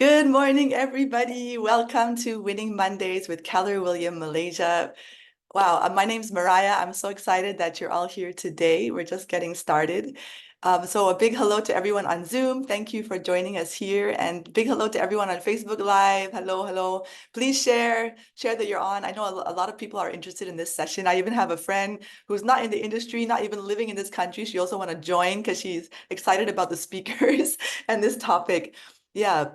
Good morning, everybody. Welcome to Winning Mondays with KW Malaysia. Wow, my name's Mariah. I'm so excited that you're all here today. We're just getting started. So a big hello to everyone on Zoom. Thank you for joining us here. And big hello to everyone on Facebook Live. Hello, hello. Please share that you're on. I know a lot of people are interested in this session. I even have a friend who's not in the industry, not even living in this country. She also want to join because she's excited about the speakers and this topic. Yeah.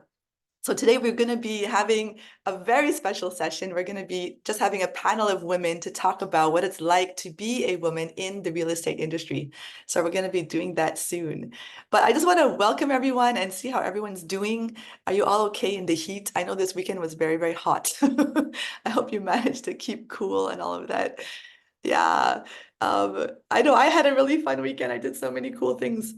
So today we're going to be having a very special session. We're going to be just having a panel of women to talk about what it's like to be a woman in the real estate industry. So we're going to be doing that soon. But I just want to welcome everyone and see how everyone's doing. Are you all okay in the heat? I know this weekend was very, very hot. I hope you managed to keep cool and all of that. Yeah. I know I had a really fun weekend. I did so many cool things.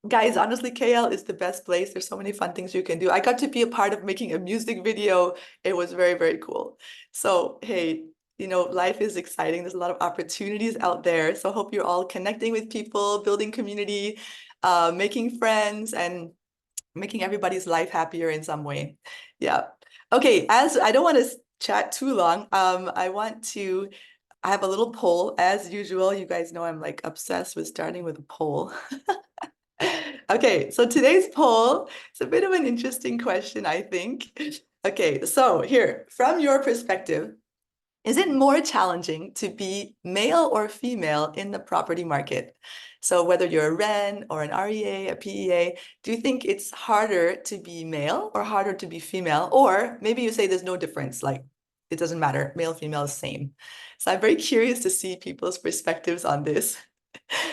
Guys, honestly, KL is the best place. There's so many fun things you can do. I got to be a part of making a music video. It was very, very cool. So, hey, life is exciting. There's a lot of opportunities out there. So, hope you're all connecting with people, building community, making friends, and making everybody's life happier in some way. Yeah. Okay, as I don't want to chat too long, I have a little poll as usual. You guys know I'm like obsessed with starting with a poll. Okay, so today's poll is a bit of an interesting question, I think. Okay, so here, from your perspective, is it more challenging to be male or female in the property market? So whether you're a REN or an REA, a PEA, do you think it's harder to be male or harder to be female? Or maybe you say there's no difference, like it doesn't matter, male, female is same. So I'm very curious to see people's perspectives on this.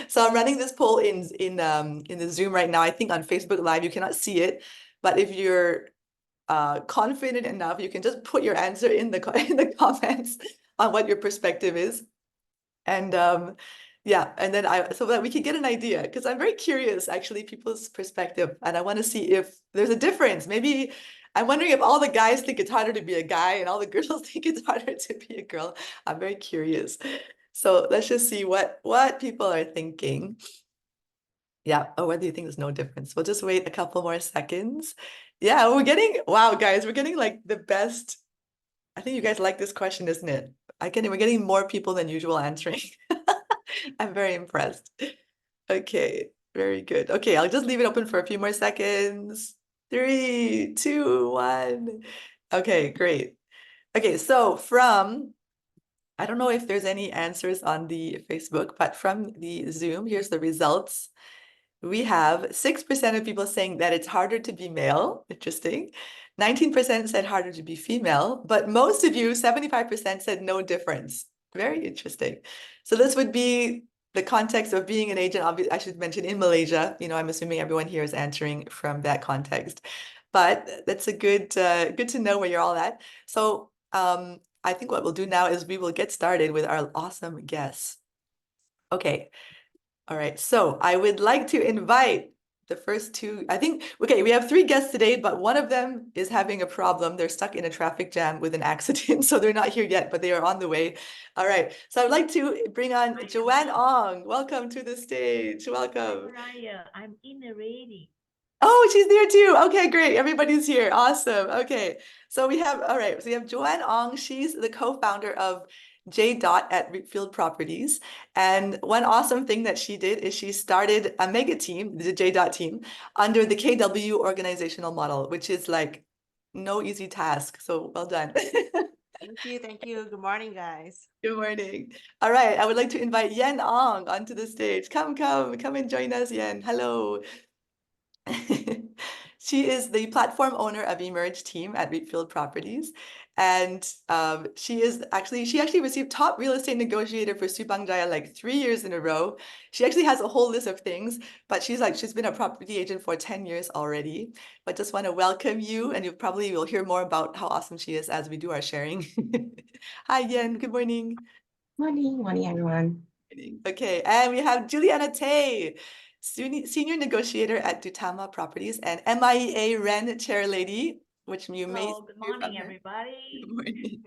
So I'm running this poll in the Zoom right now. I think on Facebook Live you cannot see it, but if you're confident enough, you can just put your answer in the in the comments on what your perspective is, and yeah, and then I so that we can get an idea because I'm very curious actually people's perspective, and I want to see if there's a difference. Maybe I'm wondering if all the guys think it's harder to be a guy and all the girls think it's harder to be a girl. I'm very curious. So let's just see what people are thinking. Yeah. Oh, whether you think there's no difference. We'll just wait a couple more seconds. Yeah, wow, guys, we're getting like the best. I think you guys like this question, isn't it? We're getting more people than usual answering. I'm very impressed. Okay, very good. Okay, I'll just leave it open for a few more seconds. Three, two, one. Okay, great. Okay, so I don't know if there's any answers on the Facebook, but from the Zoom, here's the results. We have 6% of people saying that it's harder to be male. Interesting. 19% said harder to be female, but most of you, 75%, said no difference. Very interesting. So this would be the context of being an agent. Obviously, I should mention in Malaysia. I'm assuming everyone here is answering from that context. But that's a good to know where you're all at. So I think what we'll do now is we will get started with our awesome guests. Okay. All right, so I would like to invite the first two. Okay, we have three guests today, but one of them is having a problem. They're stuck in a traffic jam with an accident, so they're not here yet, but they are on the way. All right, so I'd like to bring on Joanne Ong. Welcome to the stage. Hi, Welcome. Mariah. I'm in already. Oh, she's there too. Okay, great. Everybody's here. Awesome. Okay. All right. So we have Joanne Ong. She's the co-founder of JDot at Reapfield Properties. And one awesome thing that she did is she started a mega team, the JDot team, under the KW organizational model, which is like no easy task. So well done. Thank you. Thank you. Good morning, guys. Good morning. All right. I would like to invite Yien Ong onto the stage. Come and join us, Yen. Hello. She is the platform owner of Emerge team at Reapfield Properties. And she actually received top real estate negotiator for Subang Jaya like 3 years in a row. She actually has a whole list of things, but she's been a property agent for 10 years already. But just want to welcome you, and you probably will hear more about how awesome she is as we do our sharing. Hi, Yen. Good morning. Morning, morning, everyone. Okay, and we have Juliana Tay, senior negotiator at Dutama Properties and MIEA REN chair lady, which you may Hello, good hear from morning, her. Good everybody. morning.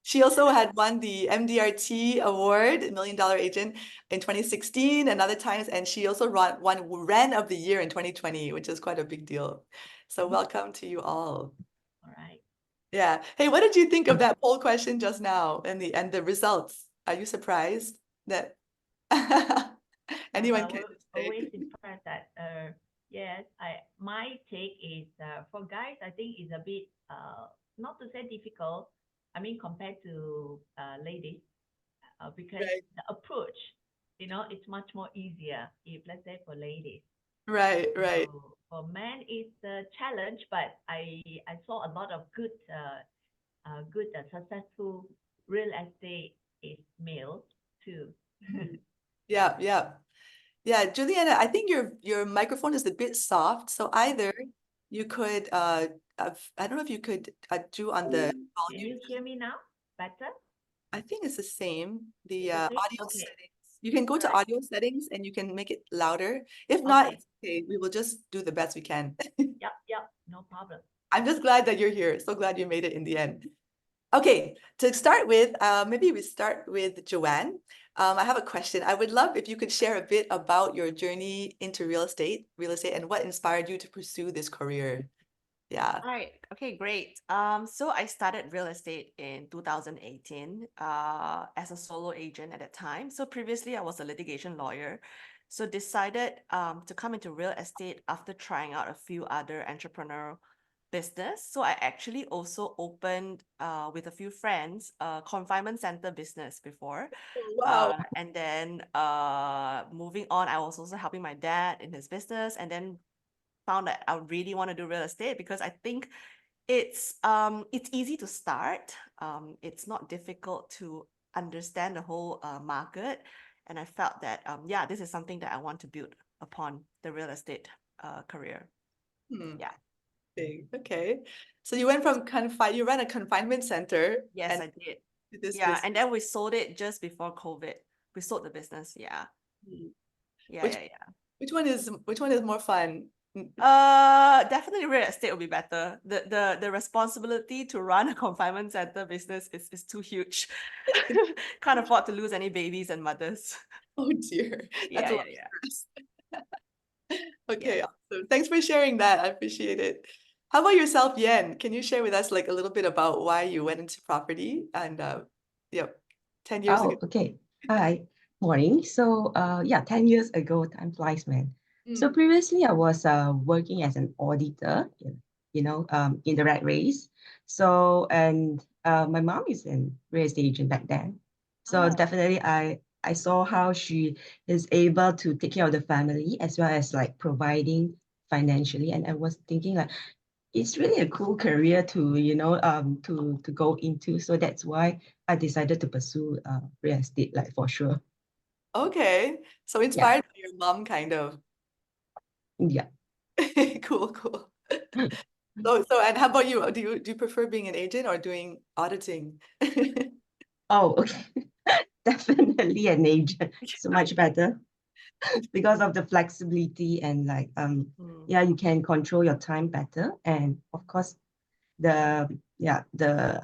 She also had won the MDRT award, Million Dollar Agent, in 2016 and other times, and she also won Ren of the Year in 2020, which is quite a big deal. So welcome to you all. All right. Yeah. Hey, what did you think of that poll question just now and the results? Are you surprised that anyone can Always say? impressed that yes, my take is for guys I think is a bit not to say difficult. I mean compared to ladies because Right, the approach, it's much more easier if let's say for ladies. right, right. So for men it's a challenge, but I saw a lot of good successful real estate is male too. Yeah, yeah. Yeah, Juliana, I think your microphone is a bit soft, so either you could I don't know if you could do on the Can volume. you hear me now? Better? I think it's the same. The It's the same? audio Okay. settings. You can go All to right. audio settings and you can make it louder. If not, Okay. it's okay. We will just do the best we can. Yep. No problem. I'm just glad that you're here. So glad you made it in the end. Okay, to start with, maybe we start with Joanne. I have a question. I would love if you could share a bit about your journey into real estate, and what inspired you to pursue this career. Yeah. All right. Okay, great. So I started real estate in 2018, as a solo agent at that time. So previously I was a litigation lawyer. So decided to come into real estate after trying out a few other entrepreneurial business. So I actually also opened with a few friends a confinement center business before. Wow. And then moving on, I was also helping my dad in his business, and then found that I really want to do real estate because I think it's easy to start. It's not difficult to understand the whole market, and I felt that yeah, this is something that I want to build upon the real estate career. Hmm. Yeah. Okay. So you went from you ran a confinement center Yes, and I did. to this Yeah, business. and then we sold it just before COVID. We sold the business. Yeah. Hmm. Yeah, Which yeah, yeah. which one is more fun? Definitely real estate will be better. The responsibility to run a confinement center business is too huge. Can't afford to lose any babies and mothers. Oh dear, that's Yeah, a yeah, lot of yeah. stress. Yeah. Okay, awesome. Thanks for sharing that. I appreciate it. How about yourself, Yen? Can you share with us like a little bit about why you went into property and yep, 10 years ago? Oh, okay. Hi, morning. So, yeah, 10 years ago, time flies, man. So Mm. previously I was working as an auditor, in the rat race. So, and my mom is an real estate agent back then. So Oh, definitely I saw how she is able to take care of the family as well as like providing financially. And I was thinking like, it's really a cool career to to go into, so that's why I decided to pursue real estate, like, for sure. Okay, so Yeah. inspired by your mom, kind of. Yeah. Cool, cool. So and how about you? Do you prefer being an agent or doing auditing? Oh, okay. Definitely an agent, so much better because of the flexibility and like Mm. yeah, you can control your time better, and of course the yeah the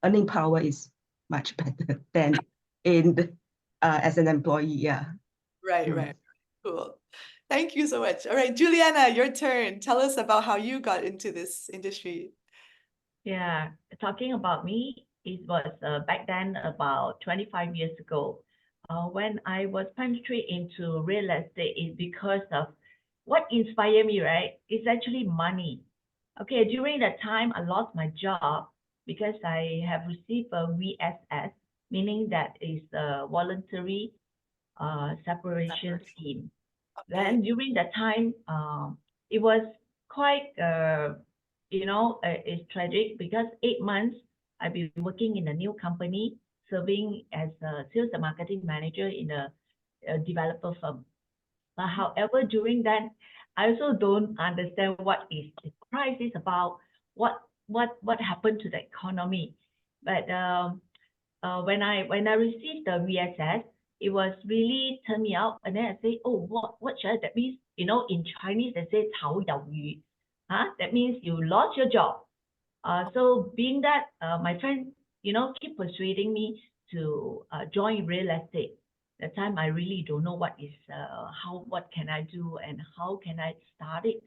earning power is much better than in as an employee. Yeah. Right, Mm. right. Cool. Thank you so much. All right, Juliana, your turn. Tell us about how you got into this industry. yeah. Talking about me, it was back then about 25 years ago. When I was penetrated into real estate is because of what inspired me, right? It's actually money. Okay, during that time, I lost my job because I have received a VSS, meaning that is a voluntary separation Separate. scheme. Okay. Then during that time, it was quite, it's tragic because 8 months I've been working in a new company, serving as a sales and marketing manager in a developer firm. But however, during that, I also don't understand what is the crisis about, what happened to the economy. But when I received the VSS, it was really turn me out, and then I say, oh, what should I? That means, in Chinese they say 炒魷魚, huh? That means you lost your job. So being that my friend, keep persuading me to join real estate. That time I really don't know what can I do and how can I start it.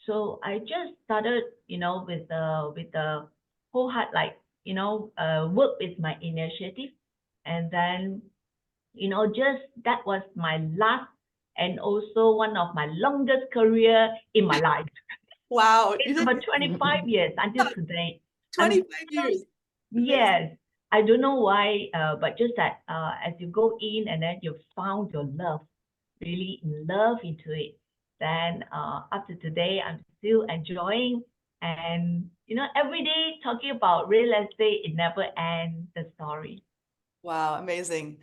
So I just started, with the whole heart, work with my initiative, and then, just that was my last and also one of my longest career in my life. Wow, you It's said about 25 years until today. I'm 25 still years. Yes, I don't know why, but just that as you go in and then you found your love, really in love into it, then up to today, I'm still enjoying. And, every day talking about real estate, it never ends the story. Wow, amazing.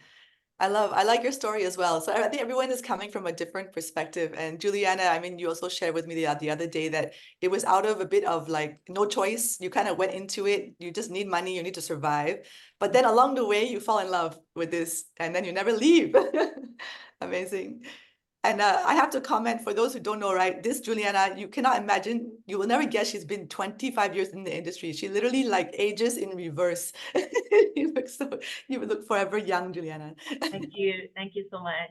I like your story as well. So I think everyone is coming from a different perspective. And Juliana, I mean, you also shared with me the other day that it was out of a bit of like no choice. You kind of went into it. You just need money. You need to survive. But then along the way, you fall in love with this, and then you never leave. Amazing. And I have to comment for those who don't know, right? This Juliana, you cannot imagine, you will never guess she's been 25 years in the industry. She literally like ages in reverse. You look forever young, Juliana. Thank you. Thank you so much.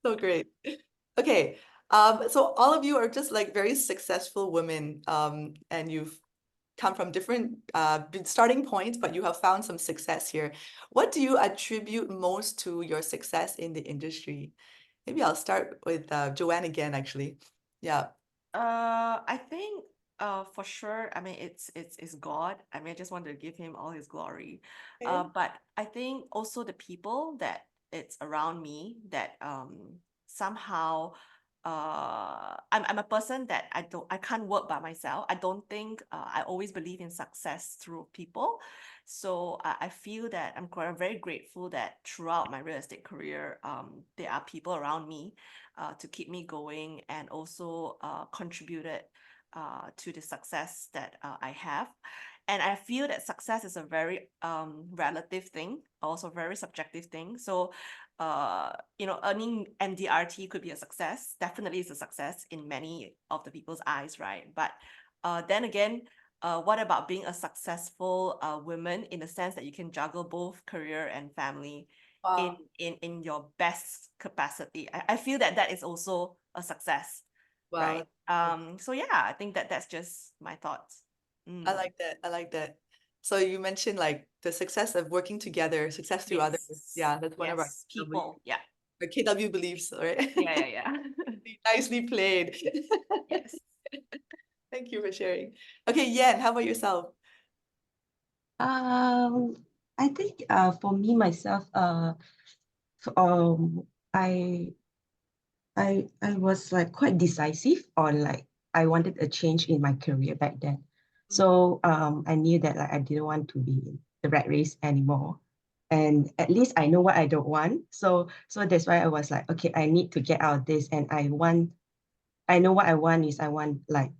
So great. Okay. So all of you are just like very successful women, and you've come from different starting points, but you have found some success here. What do you attribute most to your success in the industry? Maybe I'll start with Joanne again, actually. Yeah. I think for sure, I mean it's God. I mean, I just want to give him all his glory. Okay. But I think also the people that it's around me that somehow I'm a person that I can't work by myself. I don't think I always believe in success through people. So I feel that I'm very grateful that throughout my real estate career, there are people around me to keep me going and also contributed to the success that I have. And I feel that success is a very relative thing, also very subjective thing. So, earning MDRT could be a success. Definitely is a success in many of the people's eyes, right? But then again, what about being a successful woman in the sense that you can juggle both career and family Wow. in your best capacity? I feel that that is also a success, Wow. right? So yeah, I think that that's just my thoughts. I like that. I like that. So you mentioned like the success of working together, success through others. Yes. Yeah, that's one of our Yes, people. Yeah. KW beliefs, right? Yeah. Nicely played. Yes. Thank you for sharing. Okay, Yen, how about yourself? Um, I think for me myself, um, I I was like quite decisive on like I wanted a change in my career back then. So I knew that like I didn't want to be in the rat race anymore. And at least I know what I don't want. So that's why I was like, okay, I need to get out of this, and I know what I want is I want like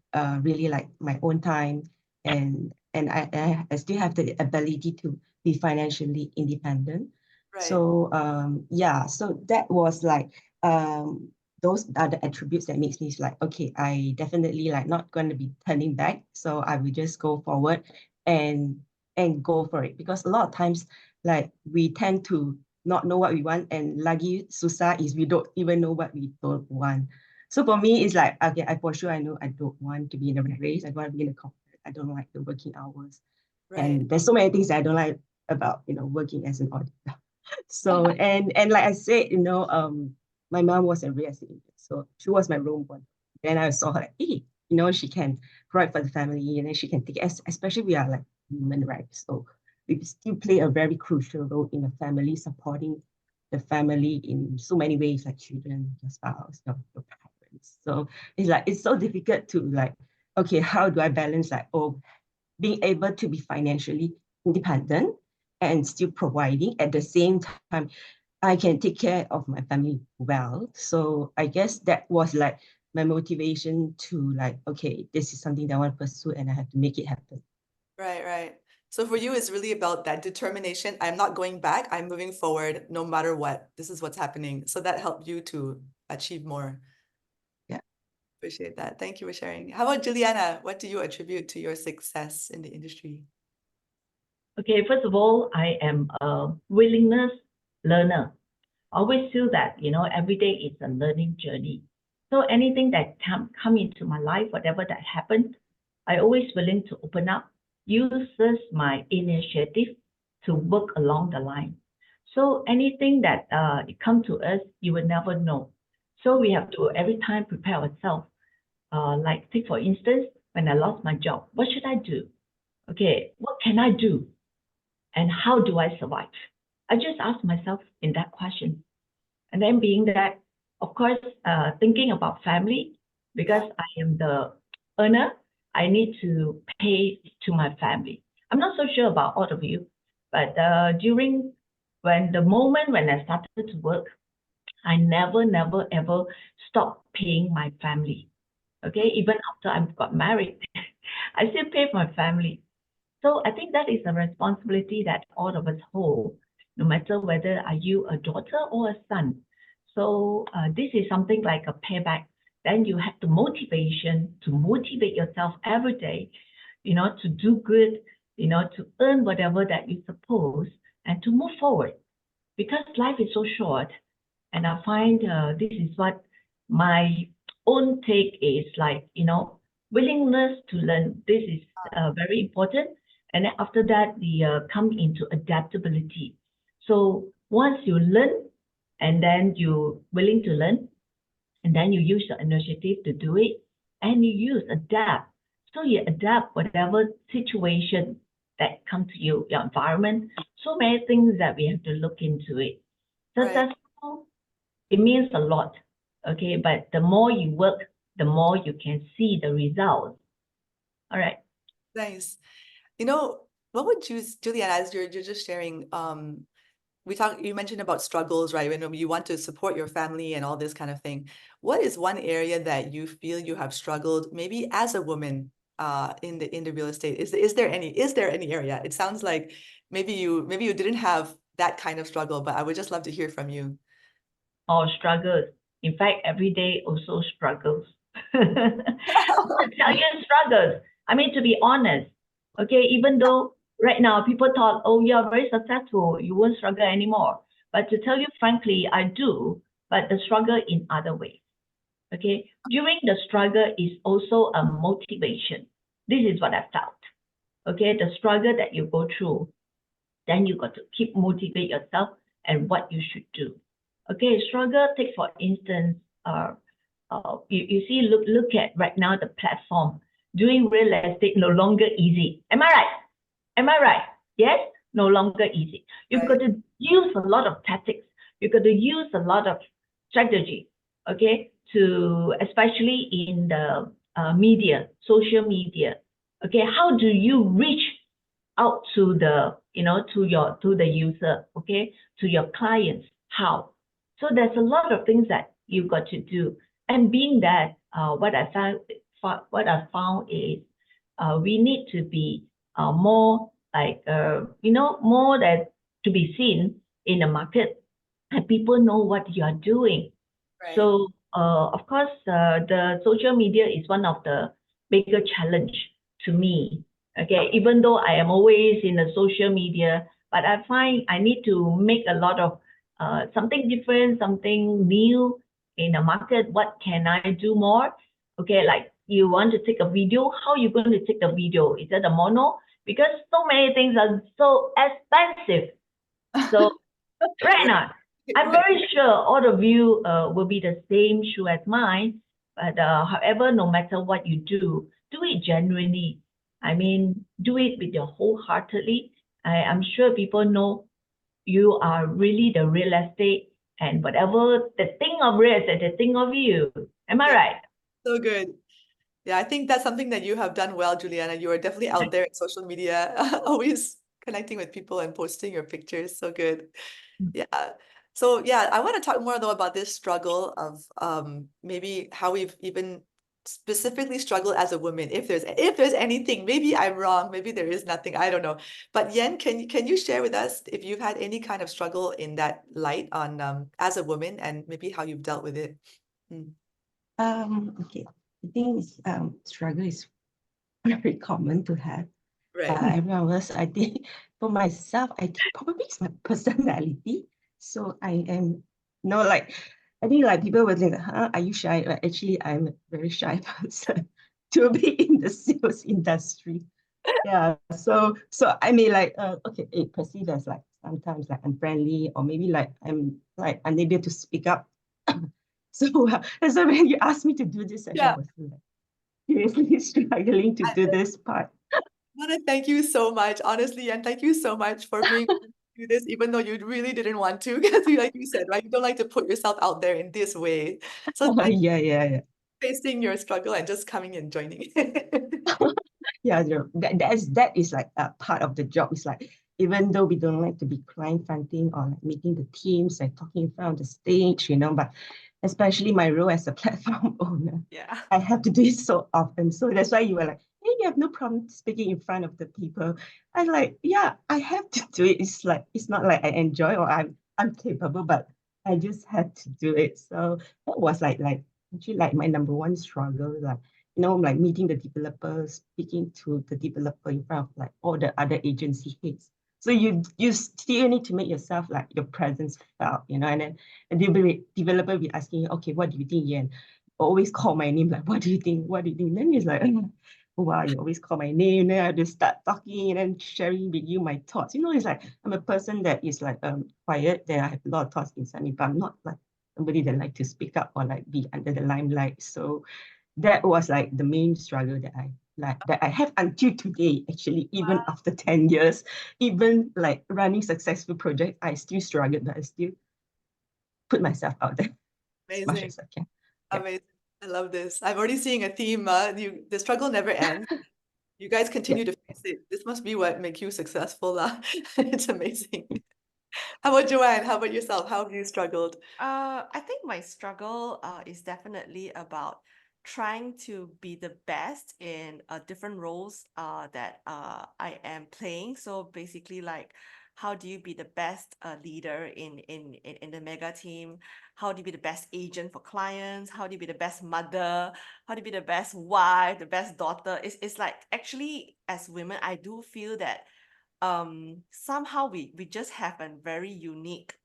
really like my own time, and I still have the ability to be financially independent. Right. So yeah, so that was like those are the attributes that makes me like, okay, I definitely like not going to be turning back. So I will just go forward and go for it, because a lot of times like we tend to not know what we want, and lagi susah is we don't even know what we don't want. So for me, it's like, okay, for sure I know I don't want to be in a rat race. I don't want to be in a corporate. I don't like the working hours. Right. And there's so many things that I don't like about, working as an auditor. So, and like I said, my mom was a real estate agent. So she was my role model. Then I saw her like, hey, she can provide for the family, and then she can take it, especially we are like women, right? So we still play a very crucial role in the family, supporting the family in so many ways, like children, your spouse, your parents. So it's like, it's so difficult to like, okay, how do I balance like, being able to be financially independent and still providing at the same time I can take care of my family well. So I guess that was like my motivation to like, okay, this is something that I want to pursue and I have to make it happen. Right, right. So for you, it's really about that determination. I'm not going back. I'm moving forward no matter what. This is what's happening. So that helped you to achieve more. Yeah. Appreciate that. Thank you for sharing. How about Juliana? What do you attribute to your success in the industry? Okay, first of all, I am a willingness learner. I always feel that, every day is a learning journey. So anything that come into my life, whatever that happened, I always willing to open up, uses my initiative to work along the line. So anything that it come to us, you will never know. So we have to every time prepare ourselves. Like take for instance, when I lost my job, what should I do? Okay, what can I do? And how do I survive? I just ask myself in that question. And then being that, of course, thinking about family, because I am the earner, I need to pay to my family. I'm not so sure about all of you, but during the moment when I started to work, I never, ever stopped paying my family. Okay, even after I got married, I still pay for my family. So I think that is a responsibility that all of us hold, no matter whether are you a daughter or a son. So this is something like a payback. Then you have the motivation to motivate yourself every day, to do good, to earn whatever that you suppose and to move forward. Because life is so short, and I find this is what my own take is like, willingness to learn. This is very important. And then after that, we come into adaptability. So once you learn, and then you're willing to learn, and then you use the initiative to do it, and you use adapt. So you adapt whatever situation that come to you, your environment. So many things that we have to look into it. Successful, it means a lot, okay? But the more you work, the more you can see the results. All right. Nice. What would you, Juliana, as you're just sharing, you mentioned about struggles, right? When you want to support your family and all this kind of thing. What is one area that you feel you have struggled, maybe as a woman, in the real estate? Is there any area? It sounds like maybe you didn't have that kind of struggle, but I would just love to hear from you. Or struggles. In fact, every day also struggles. I tell you struggles. I mean, to be honest, okay, even though right now people thought, oh, you're very successful, you won't struggle anymore. But to tell you frankly, I do, but the struggle in other ways. Okay, during the struggle is also a motivation. This is what I felt. Okay, the struggle that you go through, then you got to keep motivate yourself and what you should do. Okay, struggle, take for instance, you see, look at right now the platform. Doing real estate no longer easy. Am I right? Am I right? Yes, no longer easy. You've got to use a lot of tactics. You've got to use a lot of strategy, okay, especially in the media, social media. Okay, how do you reach out to the, to the user, okay, to your clients? How? So there's a lot of things that you've got to do. And being that, what I found is we need to be more like, more that to be seen in the market, and people know what you are doing. Right. So, of course, the social media is one of the bigger challenge to me. Okay, even though I am always in the social media, but I find I need to make a lot of something different, something new in the market. What can I do more? Okay, like you want to take a video, how are you going to take the video? Is that a mono? Because so many things are so expensive. So right now, I'm very sure all of you will be the same shoe as mine. But however, no matter what you do it genuinely. I mean, do it with your wholeheartedly. I'm sure people know you are really the real estate, and whatever the thing of real estate, they think of you. Am I right? So good. Yeah, I think that's something that you have done well, Juliana. You are definitely out there in social media, always connecting with people and posting your pictures. So good. Yeah. So yeah, I want to talk more though about this struggle of maybe how we've even specifically struggled as a woman. If there's anything, maybe I'm wrong, maybe there is nothing, I don't know. But Yien, can you share with us if you've had any kind of struggle in that light on as a woman and maybe how you've dealt with it? Okay. I think struggle is very common to have. Right. Everyone of us, I think, for myself, I think probably it's my personality. So I am, like, I think like people will think, huh, are you shy? But actually, I'm a very shy person to be in the sales industry. Yeah. So I may like, okay, it perceived as like sometimes like unfriendly, or maybe like I'm like unable to speak up. So, so when you asked me to do this session, I Yeah. was like seriously struggling to do this part. I want to thank you so much, honestly, and thank you so much for being able to do this, even though you really didn't want to, because like you said, right, you don't like to put yourself out there in this way. So thank you Yeah. for facing your struggle and just coming and joining. Yeah, that is like a part of the job. It's like even though we don't like to be client fronting or like meeting the teams, like talking in front of the stage, but especially my role as a platform owner, Yeah. I have to do it so often. So that's why you were like, hey, you have no problem speaking in front of the people. I'm like, yeah, I have to do it. It's like it's not like I enjoy or I'm capable, but I just had to do it. So that was like actually like my number one struggle. Like like meeting the developers, speaking to the developer in front of like all the other agency heads. So you still need to make yourself like your presence felt, and then the developer be asking you, okay, what do you think, Yien? Always call my name, like, what do you think? What do you think? Then he's like, oh, wow, you always call my name. Then I just start talking and then sharing with you my thoughts. It's like I'm a person that is like quiet. That I have a lot of thoughts inside me, but I'm not like somebody that like to speak up or like be under the limelight. So that was like the main struggle that I have until today, actually, even after 10 years, even like running successful projects, I still struggle, but I still put myself out there as much Amazing. as I can. Yeah. Amazing. I love this. I'm already seeing a theme. The struggle never ends. You guys Yeah. continue to face it. This must be what make you successful. It's amazing. How about Joanne? How about yourself? How have you struggled? I think my struggle is definitely about trying to be the best in different roles that I am playing. So basically, like, how do you be the best leader in the mega team? How do you be the best agent for clients? How do you be the best mother? How do you be the best wife, the best daughter? It's like actually, as women, I do feel that somehow we just have a very unique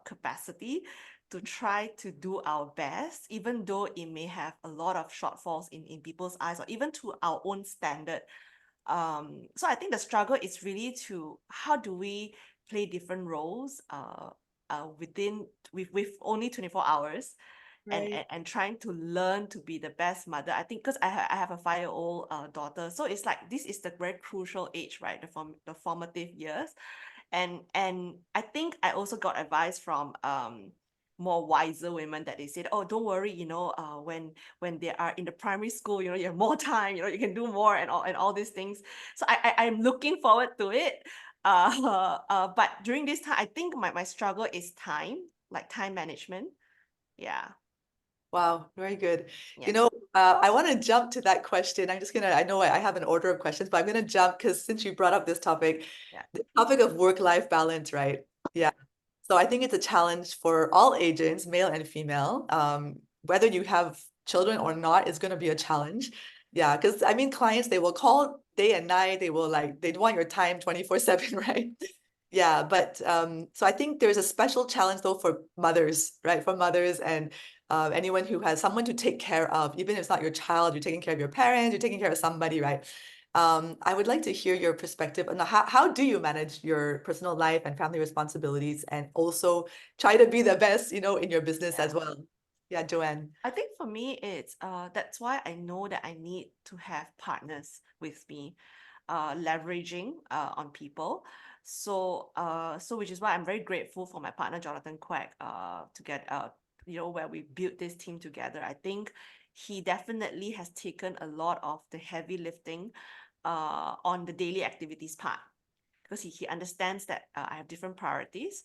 capacity to try to do our best, even though it may have a lot of shortfalls in people's eyes or even to our own standard. So I think the struggle is really to how do we play different roles with only 24 hours Right. and trying to learn to be the best mother. I think because I have a 5-year-old daughter, so it's like this is the very crucial age, right? The formative years, and I think I also got advice from more wiser women that they said, oh, don't worry, when they are in the primary school, you have more time, you can do more and all these things. So I'm looking forward to it. But during this time, I think my struggle is time, like time management. Yeah. Wow, very good. Yeah. I want to jump to that question. I know I have an order of questions, but I'm going to jump because since you brought up this topic, Yeah. the topic of work-life balance, right? Yeah. So I think it's a challenge for all agents, male and female. Whether you have children or not is going to be a challenge. Yeah, because I mean, clients, they will call day and night. They want your time 24/7, right? Yeah, but so I think there's a special challenge though for mothers, right? For mothers and anyone who has someone to take care of, even if it's not your child, you're taking care of your parents, you're taking care of somebody, right? I would like to hear your perspective on how do you manage your personal life and family responsibilities and also try to be the best, in your business as Yeah. well. Yeah, Joanne. I think for me, it's that's why I know that I need to have partners with me, leveraging on people. So which is why I'm very grateful for my partner Jonathan Quack to get where we built this team together. I think he definitely has taken a lot of the heavy lifting on the daily activities part because he understands that I have different priorities.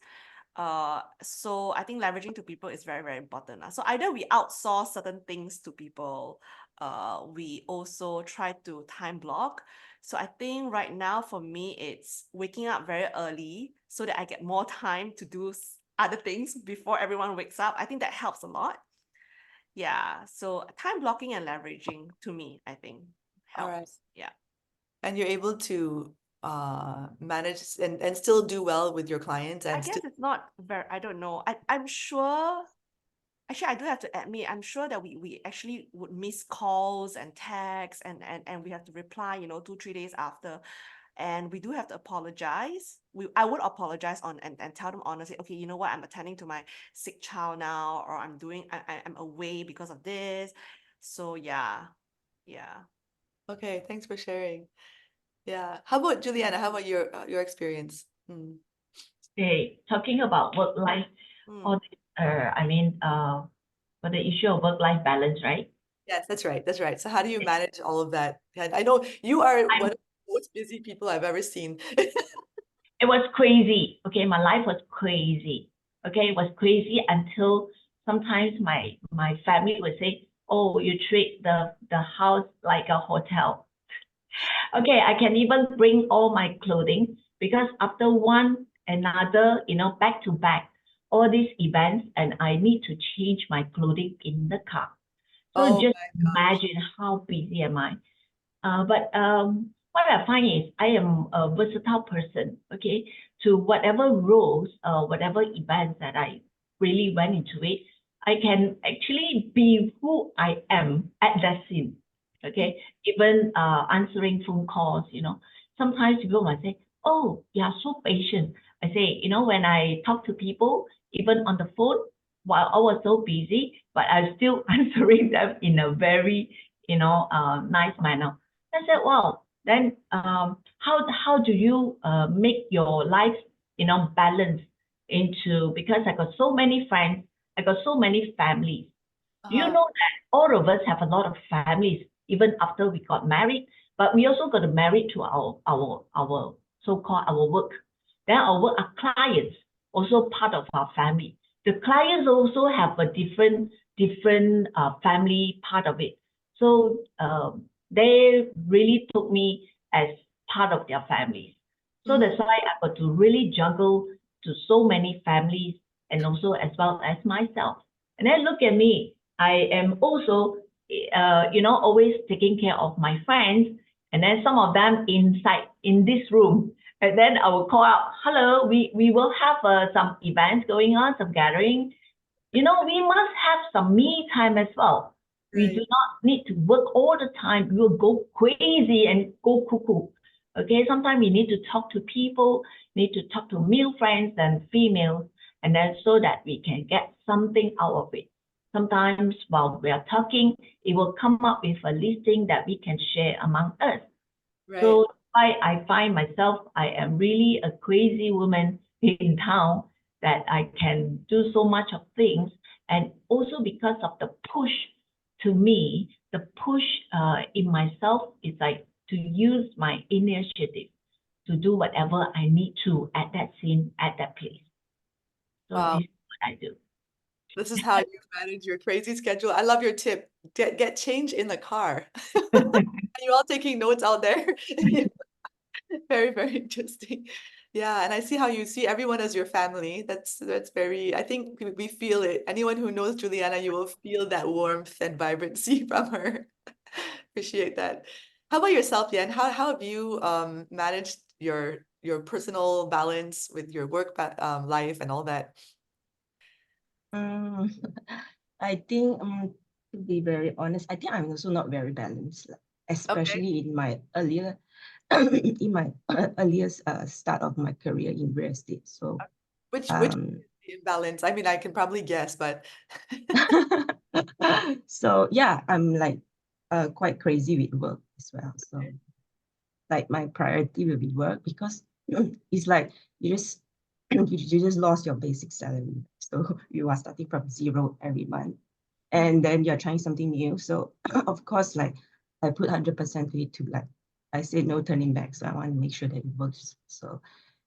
So I think leveraging to people is very, very important. So either we outsource certain things to people, we also try to time block. So I think right now for me, it's waking up very early so that I get more time to do other things before everyone wakes up. I think that helps a lot. Yeah. So time blocking and leveraging to me, I think All right. helps. Yeah. And you're able to manage and still do well with your clients I and guess still it's not very, I don't know. I'm sure, actually, I do have to admit, I'm sure that we actually would miss calls and texts and we have to reply, 2-3 days after. And we do have to apologize. I would apologize and tell them honestly, okay, you know what, I'm attending to my sick child now, or I'm away because of this. So yeah. Okay, thanks for sharing. Yeah. How about Juliana? How about your experience? Okay, talking about work life, Mm. for the issue of work-life balance, right? Yes, that's right. That's right. So how do you manage all of that? And I know you are one of the most busy people I've ever seen. It was crazy. Okay, my life was crazy. Okay, it was crazy until sometimes my family would say, "Oh, you treat the house like a hotel." Okay, I can even bring all my clothing because after one another, back to back, all these events, and I need to change my clothing in the car. So Oh just my gosh. imagine how busy am I. But what I find is I am a versatile person, okay, to whatever roles, whatever events that I really went into it, I can actually be who I am at that scene, okay? Even answering phone calls, sometimes people might say, "Oh, you are so patient." I say, when I talk to people, even on the phone, while I was so busy, but I'm still answering them in a very, nice manner. I said, "Wow, then how do you make your life, balance into, because I got so many friends, I got so many families. Do you know that all of us have a lot of families, even after we got married, but we also got married to our so-called our work. Then our work, our clients, also part of our family. The clients also have a different family part of it. So they really took me as part of their families. So that's why I got to really juggle to so many families and also as well as myself. And then look at me. I am also, always taking care of my friends, and then some of them inside in this room. And then I will call out, "Hello, we will have some events going on, some gathering. We must have some me time as well. We do Right. not need to work all the time. We will go crazy and go cuckoo. Okay, sometimes we need to talk to people, need to talk to male friends and females, and then so that we can get something out of it. Sometimes while we are talking, it will come up with a listing that we can share among us. Right. So I find myself, I am really a crazy woman in town that I can do so much of things. And also because of the push to me, the push in myself is like to use my initiative to do whatever I need to at that scene, at that place. So Wow. this is what I do. This is how you manage your crazy schedule. I love your tip. Get change in the car. Are you all taking notes out there? Very, very interesting. Yeah, and I see how you see everyone as your family. That's very, I think we feel it. Anyone who knows Juliana, you will feel that warmth and vibrancy from her. Appreciate that. How about yourself, Yen? How have you managed your personal balance with your work life and all that? Um, I think to be very honest, I think I'm also not very balanced, Okay. especially in my earlier earliest start of my career in real estate. So Which um imbalance? I mean, I can probably guess, but so yeah, I'm like quite crazy with work as well. So like my priority will be work because it's like you just you just lost your basic salary. So you are starting from zero every month. And then you're trying something new. So of course, like I put 100% to it to like I said no turning back. So I want to make sure that it works. So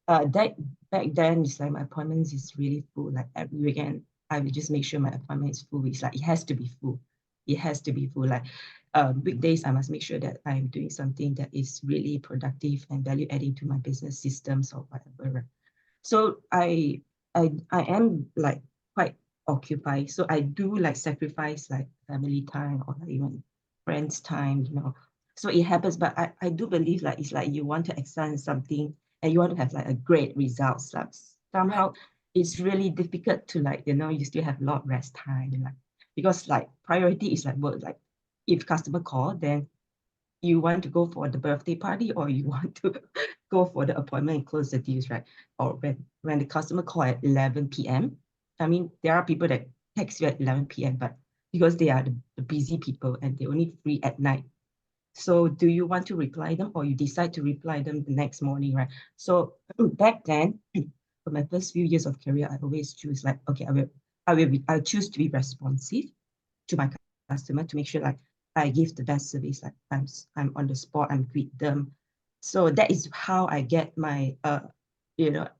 that back then it's like my appointments is really full. Like every weekend, I would just make sure my appointment is full. It's like it has to be full. It has to be full. Like weekdays, I must make sure that I'm doing something that is really productive and value adding to my business systems or whatever. So I am like quite occupied. So I do like sacrifice like family time or like even friends time, So it happens, but I do believe like it's like you want to excel in something and you want to have like a great results. Like somehow it's really difficult to like, you still have a lot of rest time, like because like priority is like work. Like if customer call, then you want to go for the birthday party or you want to go for the appointment and close the deals, right? Or when the customer call at 11 p.m. I mean, there are people that text you at 11 p.m., but because they are the busy people and they only free at night. So do you want to reply them or you decide to reply them the next morning, right? So back then, for my first few years of career, I always choose like, okay, I'll choose to be responsive to my customer to make sure like I give the best service. Like I'm on the spot, I'm with them. So that is how I get my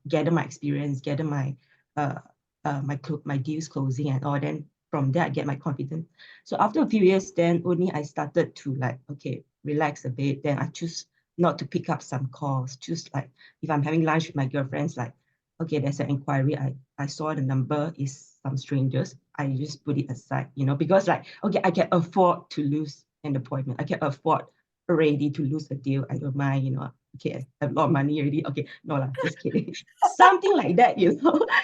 gather my experience, gather my my deals closing and all. Then from there I get my confidence. So after a few years, then only I started to like, okay, relax a bit. Then I choose not to pick up some calls. Choose like if I'm having lunch with my girlfriends, like, okay, there's an inquiry. I saw the number is some strangers. I just put it aside, because like, okay, I can afford to lose an appointment. I can afford already to lose a deal. I don't mind, okay, I have a lot of money already. Okay, no lah, just kidding. Something like that,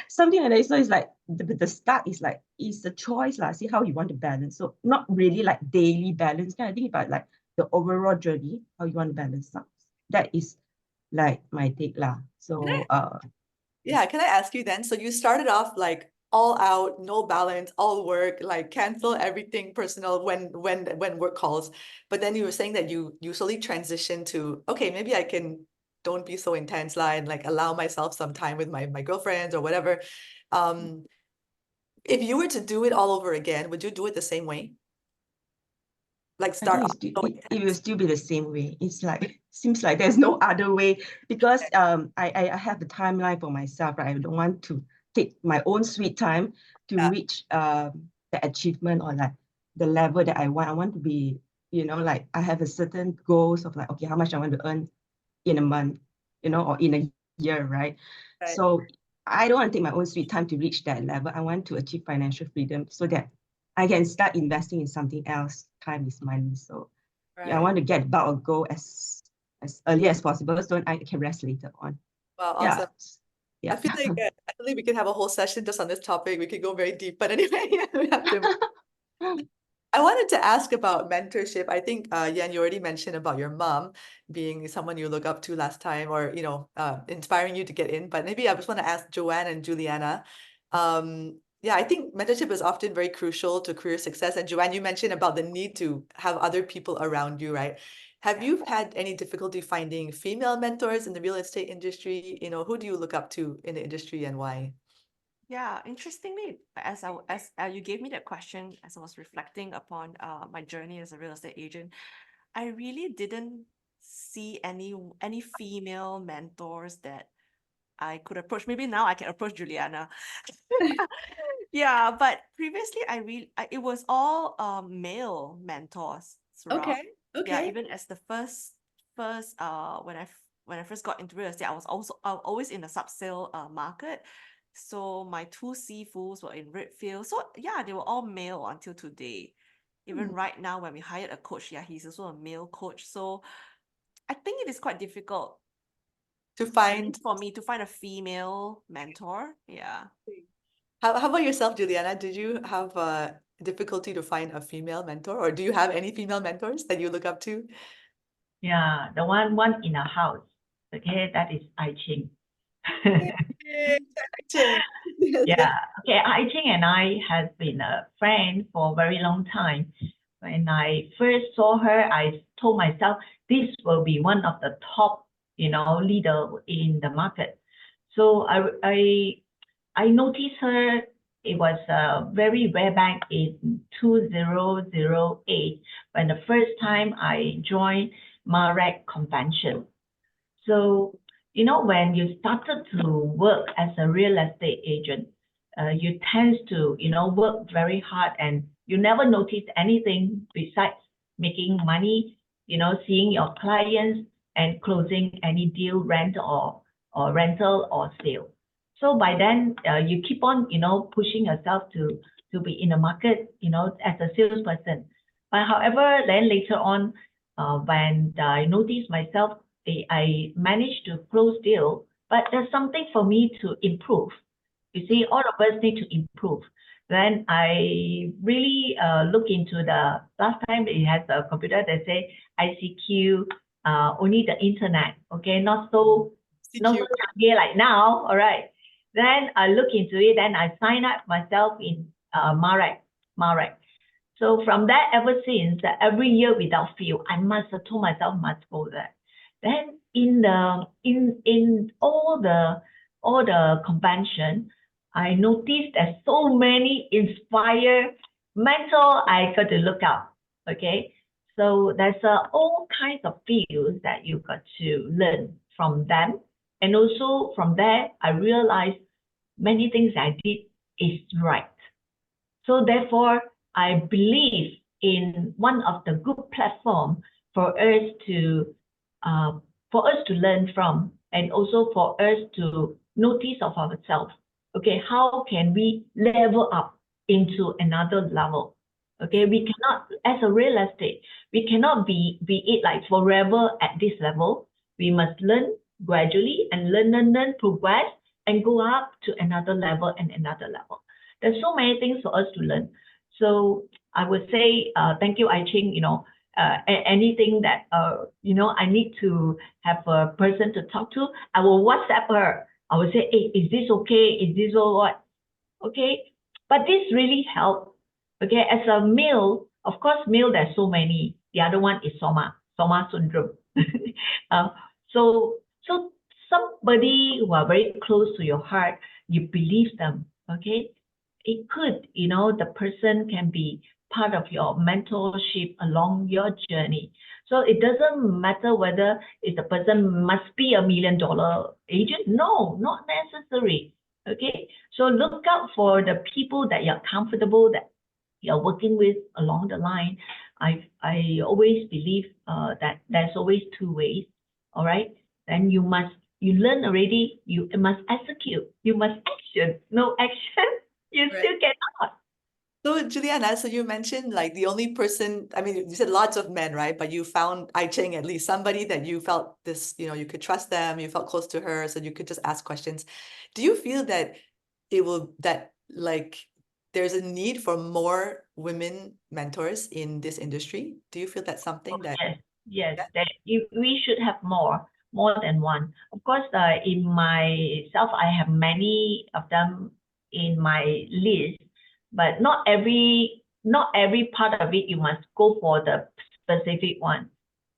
something like that. So it's like the start is like, it's a choice lah. See how you want to balance. So not really like daily balance kind of thing, but like the overall journey, how you want to balance out. That is like my take lah. So Yeah, can I ask you then? So you started off like all out, no balance, all work, like cancel everything personal when work calls. But then you were saying that you usually transition to, okay, maybe I can don't be so intense lah and like allow myself some time with my girlfriends or whatever. If you were to do it all over again, would you do it the same way? Like I start think off so it will intense? still be the same way. It's like seems like there's no other way because I have the timeline for myself, right? I don't want to take my own sweet time to Yeah. reach the achievement or like the level that I want. I want to be, like I have a certain goals of like, okay, how much I want to earn in a month, or in a year, right? Right. So I don't want to take my own sweet time to reach that level. I want to achieve financial freedom so that I can start investing in something else. Time is money. So yeah, I want to get about a goal as early as possible so I can rest later on. Wow, Yeah. awesome. Yeah. I feel like we can have a whole session just on this topic. We could go very deep, but anyway, we have to. I wanted to ask about mentorship. I think, Yien, you already mentioned about your mom being someone you look up to last time or, inspiring you to get in. But maybe I just want to ask Joanne and Juliana. Yeah, I think mentorship is often very crucial to career success. And Joanne, you mentioned about the need to have other people around you, right? Have you had any difficulty finding female mentors in the real estate industry? Who do you look up to in the industry and why? Yeah, interestingly, as you gave me that question, as I was reflecting upon my journey as a real estate agent, I really didn't see any female mentors that I could approach. Maybe now I can approach Juliana. Yeah, but previously it was all male mentors throughout. Okay, Yeah, okay. even as the first when I first got into real estate, I was always in the sub-sale market. So my two CFUs were in Reapfield. So yeah, they were all male until today. Even right now, when we hired a coach, yeah, he's also a male coach. So I think it is quite difficult To at find. least for me to find a female mentor. Yeah. How about yourself, Juliana? Did you have difficulty to find a female mentor, or do you have any female mentors that you look up to? Yeah, the one in our house. Okay, that is I Ching. Yeah. Okay, I Ching and I have been a friend for a very long time. When I first saw her, I told myself this will be one of the top, leader in the market. So I noticed her. It was very way back in 2008 when the first time I joined Mariah convention. So, when you started to work as a real estate agent, you tend to, work very hard and you never notice anything besides making money, seeing your clients and closing any deal, rent or rental or sale. So by then, you keep on, pushing yourself to be in the market, as a salesperson. But however, then later on, when I noticed myself, I managed to close deal, but there's something for me to improve. You see, all of us need to improve. Then I really look into the last time it has a computer that say ICQ, only the internet, okay, not so CQ. canggih like now, all right. Then I look into it, then I sign up myself in Mariah. So from that, ever since, every year without fail, I must have told myself must go there. Then in all the convention, I noticed there's so many inspire mentor I got to look up. Okay, so there's all kinds of fields that you got to learn from them, and also from there I realized many things I did is right. So therefore, I believe in one of the good platform for us to learn from, and also for us to notice of ourselves. Okay, how can we level up into another level? Okay, we cannot, as a real estate, we cannot be it like forever at this level. We must learn gradually and learn, progress, and go up to another level and another level. There's so many things for us to learn. So I would say, thank you, I Ching, anything that, I need to have a person to talk to, I will WhatsApp her. I will say, hey, is this okay? Is this all what? Okay. But this really helps. Okay. As a male, of course, male, there's so many. The other one is Soma syndrome. So somebody who are very close to your heart, you believe them. Okay. It could, the person can be part of your mentorship along your journey. So it doesn't matter whether if the person must be $1 million agent. No, not necessary. Okay. So look out for the people that you're comfortable, that you're working with along the line. I always believe that there's always two ways. All right. Then you learn already, you must execute. You must action. No action, you Right. still cannot. So Juliana, so you mentioned like the only person, I mean, you said lots of men, right? But you found I Ching at least somebody that you felt this, you could trust them, you felt close to her, so you could just ask questions. Do you feel that there's a need for more women mentors in this industry? Do you feel that's something that Yes, Yeah. that we should have more than one. Of course, in myself, I have many of them in my list, but not every part of it you must go for the specific one.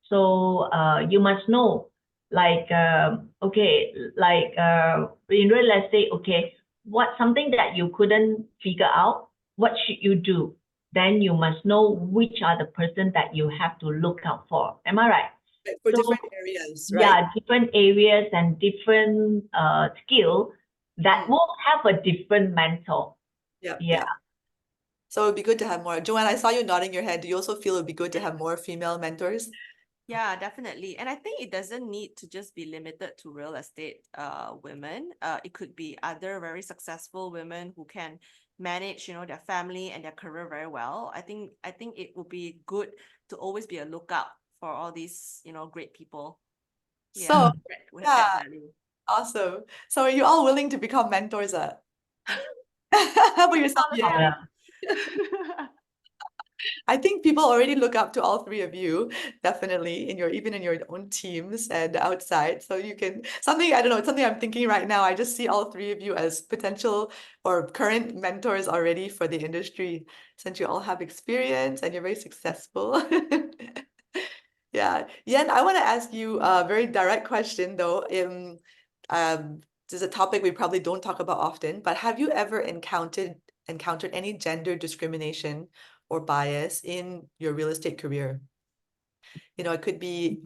So you must know, like in real estate, okay, what something that you couldn't figure out, what should you do? Then you must know which are the person that you have to look out for. Am I right? for So, different areas, right? yeah, different areas and different skill that Mm. will have a different mentor. Yeah. Yeah. So it'd be good to have more. Joanne, I saw you nodding your head. Do you also feel it'd be good to have more female mentors? Yeah, definitely. And I think it doesn't need to just be limited to real estate women. It could be other very successful women who can manage, their family and their career very well. I think it would be good to always be a lookout for all these, great people. So, We yeah, add value. awesome. So are you all willing to become mentors? How about yourself? Yeah. I think people already look up to all three of you, definitely even in your own teams and outside. So you can something I'm thinking right now. I just see all three of you as potential or current mentors already for the industry, since you all have experience and you're very successful. Yeah. Yien, I want to ask you a very direct question though. This is a topic we probably don't talk about often, but have you ever encountered any gender discrimination or bias in your real estate career? It could be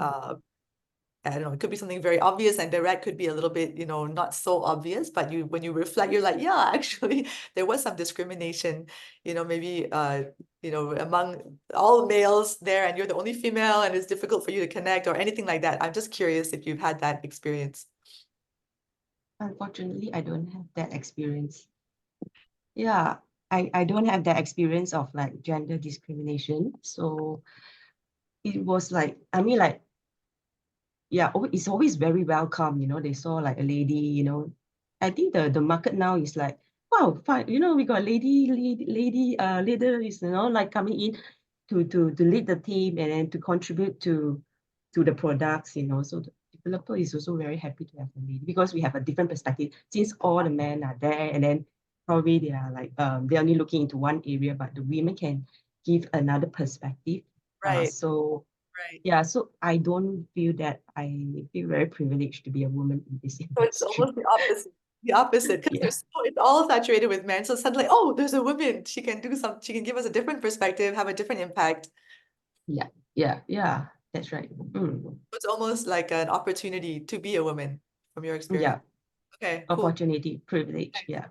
I don't know, it could be something very obvious, and direct could be a little bit, not so obvious, but when you reflect, you're like, yeah, actually there was some discrimination, maybe among all males there, and you're the only female and it's difficult for you to connect or anything like that. I'm just curious if you've had that experience. Unfortunately, I don't have that experience. Yeah, I don't have that experience of like gender discrimination. So it was like, I mean, like, yeah, it's always very welcome, they saw like a lady, I think the market now is like, wow, fine, we got a leader is, like coming in to lead the team and then to contribute to the products, so the developer is also very happy to have a lady because we have a different perspective since all the men are there and then probably they are like they're only looking into one area, but the women can give another perspective. Right. So Right. yeah, so I don't feel that I feel very privileged to be a woman in this So it's industry. almost the opposite. The opposite, because Yeah. it's all saturated with men. So suddenly, oh, there's a woman. She can do some. She can give us a different perspective, have a different impact. Yeah, that's right. It's almost like an opportunity to be a woman from your experience. Yeah, Okay, cool. opportunity, privilege. Yeah.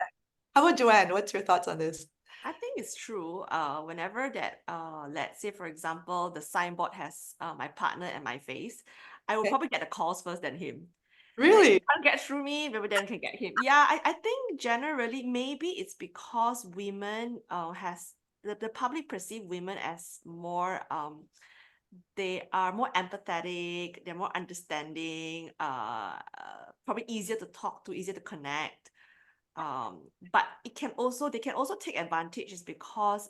How about Joanne? What's your thoughts on this? I think it's true. Whenever that, let's say, for example, the signboard has my partner and my face, I will Okay. probably get the calls first than him. Really? If you can't get through me, maybe then can get him. Yeah, I think generally maybe it's because women has the public perceive women as more they are more empathetic, they're more understanding, probably easier to talk to, easier to connect. But they can also take advantage is because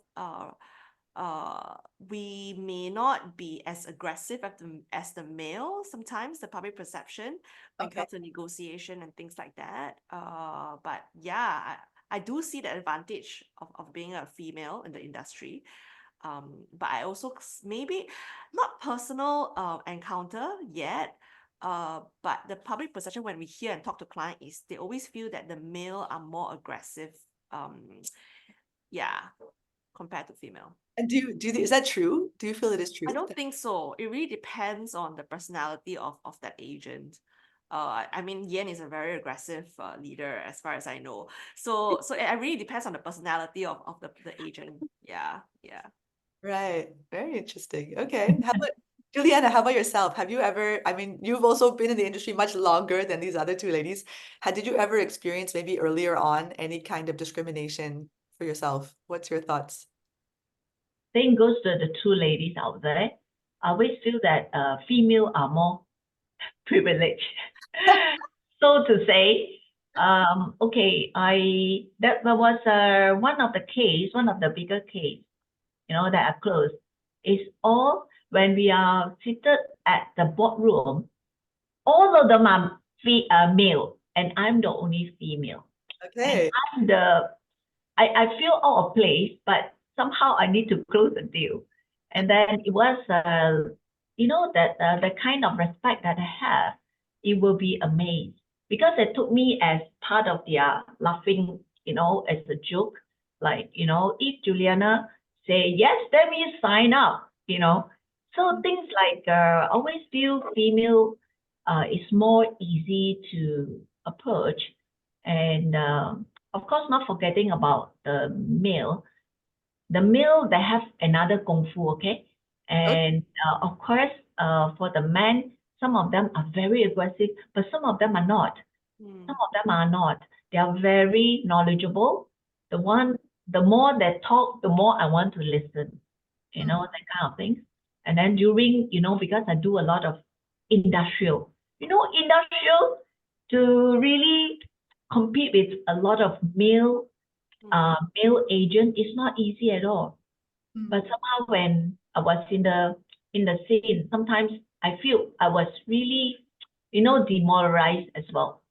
we may not be as aggressive as the male sometimes, the public perception when it Okay. comes to negotiation and things like that. But yeah, I do see the advantage of being a female in the industry. But I also maybe not personal encounter yet. But the public perception when we hear and talk to clients is they always feel that the male are more aggressive. Yeah, compared to female. And is that true? Do you feel it is true? I don't think so. It really depends on the personality of that agent. I mean, Yien is a very aggressive leader as far as I know. So it really depends on the personality of the agent. Yeah. Right. Very interesting. Okay. How about Juliana, how about yourself? Have you ever, I mean, you've also been in the industry much longer than these other two ladies. Did you ever experience maybe earlier on any kind of discrimination for yourself? What's your thoughts? Same goes to the two ladies out there. I always feel that female are more privileged. So to say, okay, that was one of the bigger case, that are closed. It's all when we are seated at the boardroom, all of them are male, and I'm the only female. Okay. And I feel out of place, but somehow I need to close the deal. And then it was, that the kind of respect that I have, it will be amazed because it took me as part of their laughing, as a joke. Like, if Juliana say yes, then we sign up, So things like always feel female is more easy to approach. And of course, not forgetting about the male. The male, they have another kung fu, okay? And of course, for the men, some of them are very aggressive, but some of them are not. Some of them are not. They are very knowledgeable. The more they talk, the more I want to listen, that kind of thing. And then during, because I do a lot of industrial, to really compete with a lot of male agent is not easy at all. But somehow when I was in the scene, sometimes I feel I was really, demoralized as well.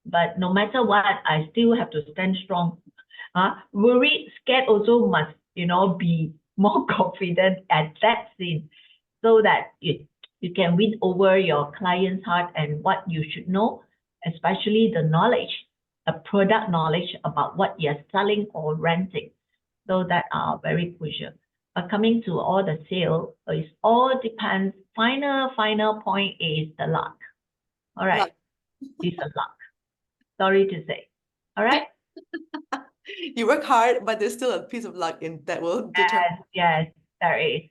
But no matter what, I still have to stand strong. Worried, scared also must, be more confident at that scene so that you can win over your client's heart and what you should know, especially the knowledge, a product knowledge about what you're selling or renting. So that are very crucial. But coming to all the sale, it all depends. Final point is the luck. All right. Luck. It's a luck. Sorry to say. All right. You work hard, but there's still a piece of luck in that will determine. Yes, there is.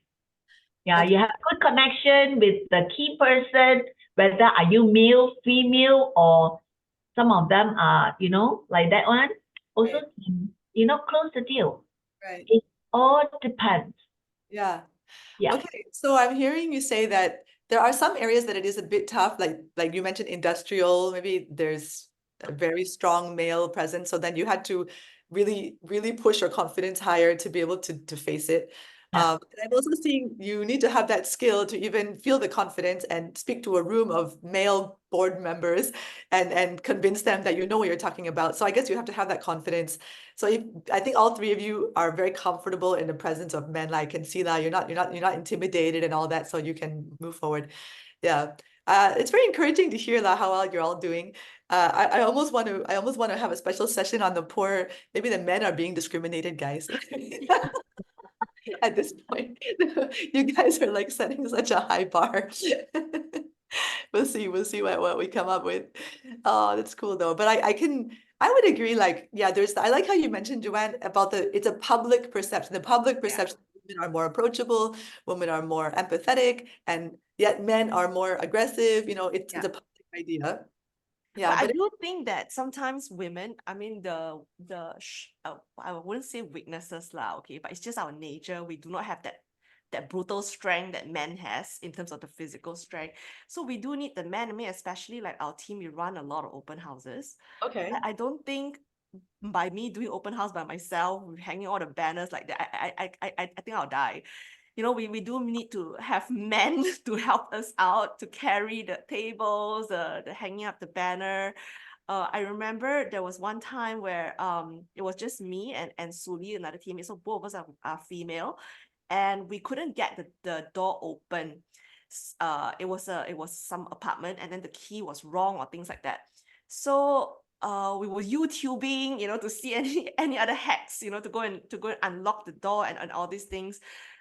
Yeah, Okay. you have good connection with the key person, whether are you male, female, or some of them are, like that one. Also, Right. close the deal. Right. It all depends. Yeah. Yeah. Okay, so I'm hearing you say that there are some areas that it is a bit tough, like you mentioned industrial, maybe there's a very strong male presence, so then you had to really push your confidence higher to be able to face it. Yeah. And I'm also seeing you need to have that skill to even feel the confidence and speak to a room of male board members and convince them that you know what you're talking about. So I guess you have to have that confidence. So I think all three of you are very comfortable in the presence of men. Like, I can see that you're not intimidated and all that, so you can move forward. Yeah. It's very encouraging to hear that how well you're all doing. I almost want to have a special session on the poor, maybe the men are being discriminated, guys. At this point. You guys are like setting such a high bar. We'll see what we come up with. Oh, that's cool though. But I would agree, like, yeah, I like how you mentioned, Joanne, about it's a public perception. The public perception women are more approachable, women are more empathetic, and yet men are more aggressive. It's a public idea. Yeah, But I but do think that sometimes women, I mean, I wouldn't say weaknesses lah, okay, but it's just our nature. We do not have that brutal strength that men has in terms of the physical strength. So we do need the men. I mean, especially like our team, we run a lot of open houses. okay. I don't think by me doing open house by myself, hanging all the banners like that, I think I'll die. We do need to have men to help us out, to carry the tables, the hanging up the banner. I remember there was one time where it was just me and Suli, another teammate. So both of us are female, and we couldn't get the door open. It was some apartment, and then the key was wrong or things like that. So we were YouTubing, to see any other hacks, to go and unlock the door and all these things.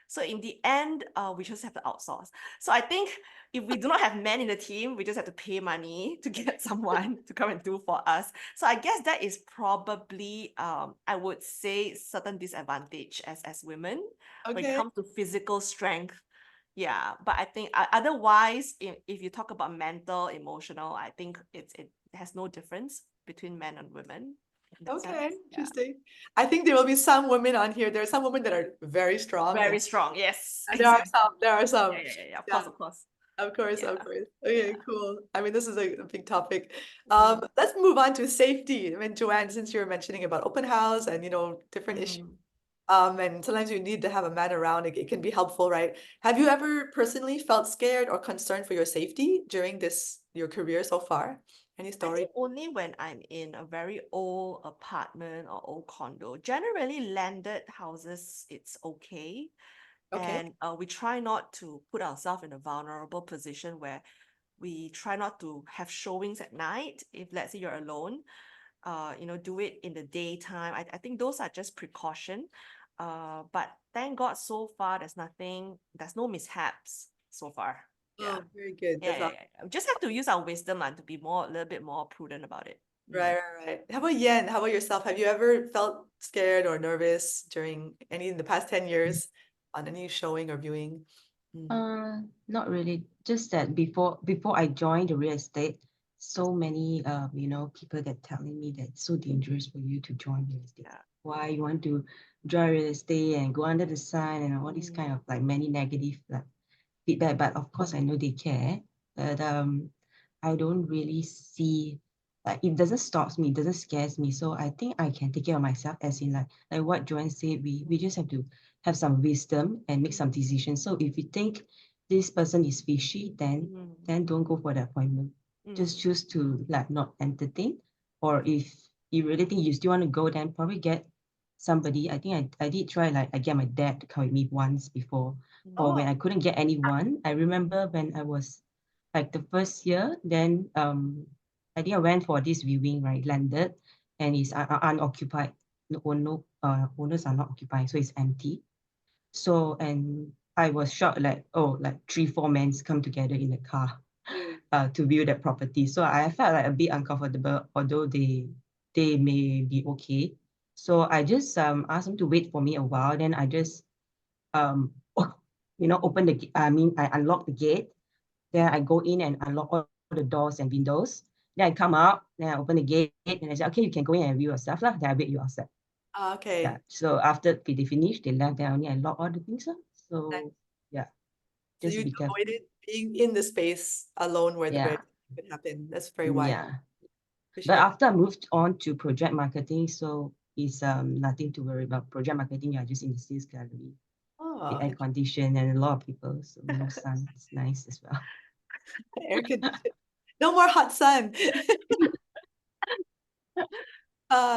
So in the end, we just have to outsource. So I think if we do not have men in the team, we just have to pay money to get someone to come and do for us. So I guess that is probably, I would say, certain disadvantage as women when it Okay. comes to physical strength. Yeah, but I think otherwise, if you talk about mental, emotional, I think it has no difference between men and women. in that Okay, sense. Yeah. interesting. I think there will be some women on here. There are some women that are very strong. Very strong, yes. And there are exactly. some. There are some. Yeah, of Yeah. course, of course. Of course, Yeah. of course. Okay, Yeah. cool. I mean, this is a big topic. Mm. Let's move on to safety. I mean, Joanne, since you were mentioning about open house and different issues, and sometimes you need to have a man around, it can be helpful, right? Have you ever personally felt scared or concerned for your safety during your career so far? Any I story? think only when I'm in a very old apartment or old condo. Generally, landed houses, it's okay. Okay. And we try not to put ourselves in a vulnerable position where we try not to have showings at night. If let's say you're alone, do it in the daytime. I think those are just precaution. But thank God so far there's no mishaps so far. Yeah. Oh, very good. That's awesome. We just have to use our wisdom and to be a little bit more prudent about it. Right. How about Yen? How about yourself? Have you ever felt scared or nervous during any in the past 10 years on any showing or viewing? Not really. Just that before I joined the real estate, so many people that telling me that it's so dangerous for you to join real estate. Yeah. Why you want to join real estate and go under the sun and all these kind of like many negative feedback. But of course I know they care. But I don't really see it doesn't stop me, it doesn't scares me. So I think I can take care of myself, as in like what Joanne said, we just have to have some wisdom and make some decisions. So if you think this person is fishy, then don't go for the appointment. Just choose to not entertain. Or if you really think you still want to go, then probably get somebody. I think I did try, I get my dad to come with me once before. Or when I couldn't get anyone, I remember when I was the first year, then I think I went for this viewing, right? Landed, and it's unoccupied. No, owners are not occupying, so it's empty. So, and I was shocked, like 3-4 men come together in a car to view that property. So I felt a bit uncomfortable, although they may be okay. So I just asked them to wait for me a while. Then I just open I unlock the gate. Then I go in and unlock all the doors and windows. Then I come out, then I open the gate, and I say, okay, you can go in and view yourself. Then I wait you outside. Okay. Yeah. So after they finished, they left, then only I lock all the things. So So Just you be careful. avoided being in the space alone where Yeah. it could happen. That's very wise. Yeah. But Appreciate it. after I moved on to project marketing, so it's nothing to worry about. Project marketing, you're just in the sales gallery, the Oh, air conditioned and a lot of people, so no sun. It's nice as well. air conditioning. No more hot sun.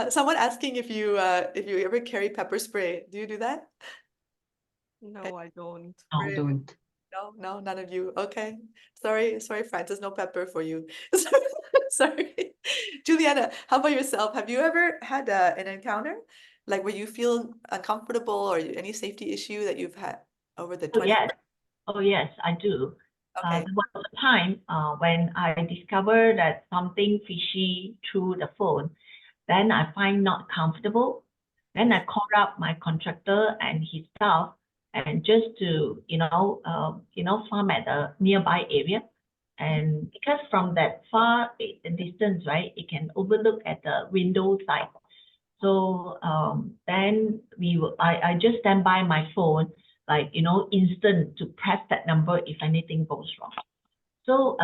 Someone asking if you ever carry pepper spray. Do you do that? No, I don't. Oh, Spray? Don't. No, none of you. Okay. Sorry, Francis, no pepper for you. Sorry. Juliana, how about yourself? Have you ever had an encounter like where you feel uncomfortable or any safety issue that you've had over the oh 20? yes. Oh yes, I do. Okay. There was a time when I discovered that something fishy through the phone, then I find not comfortable. Then I called up my contractor and his staff, and just to farm at a nearby area, and because from that far distance, right, it can overlook at the window side. So then I just stand by my phone, like instant to press that number if anything goes wrong. So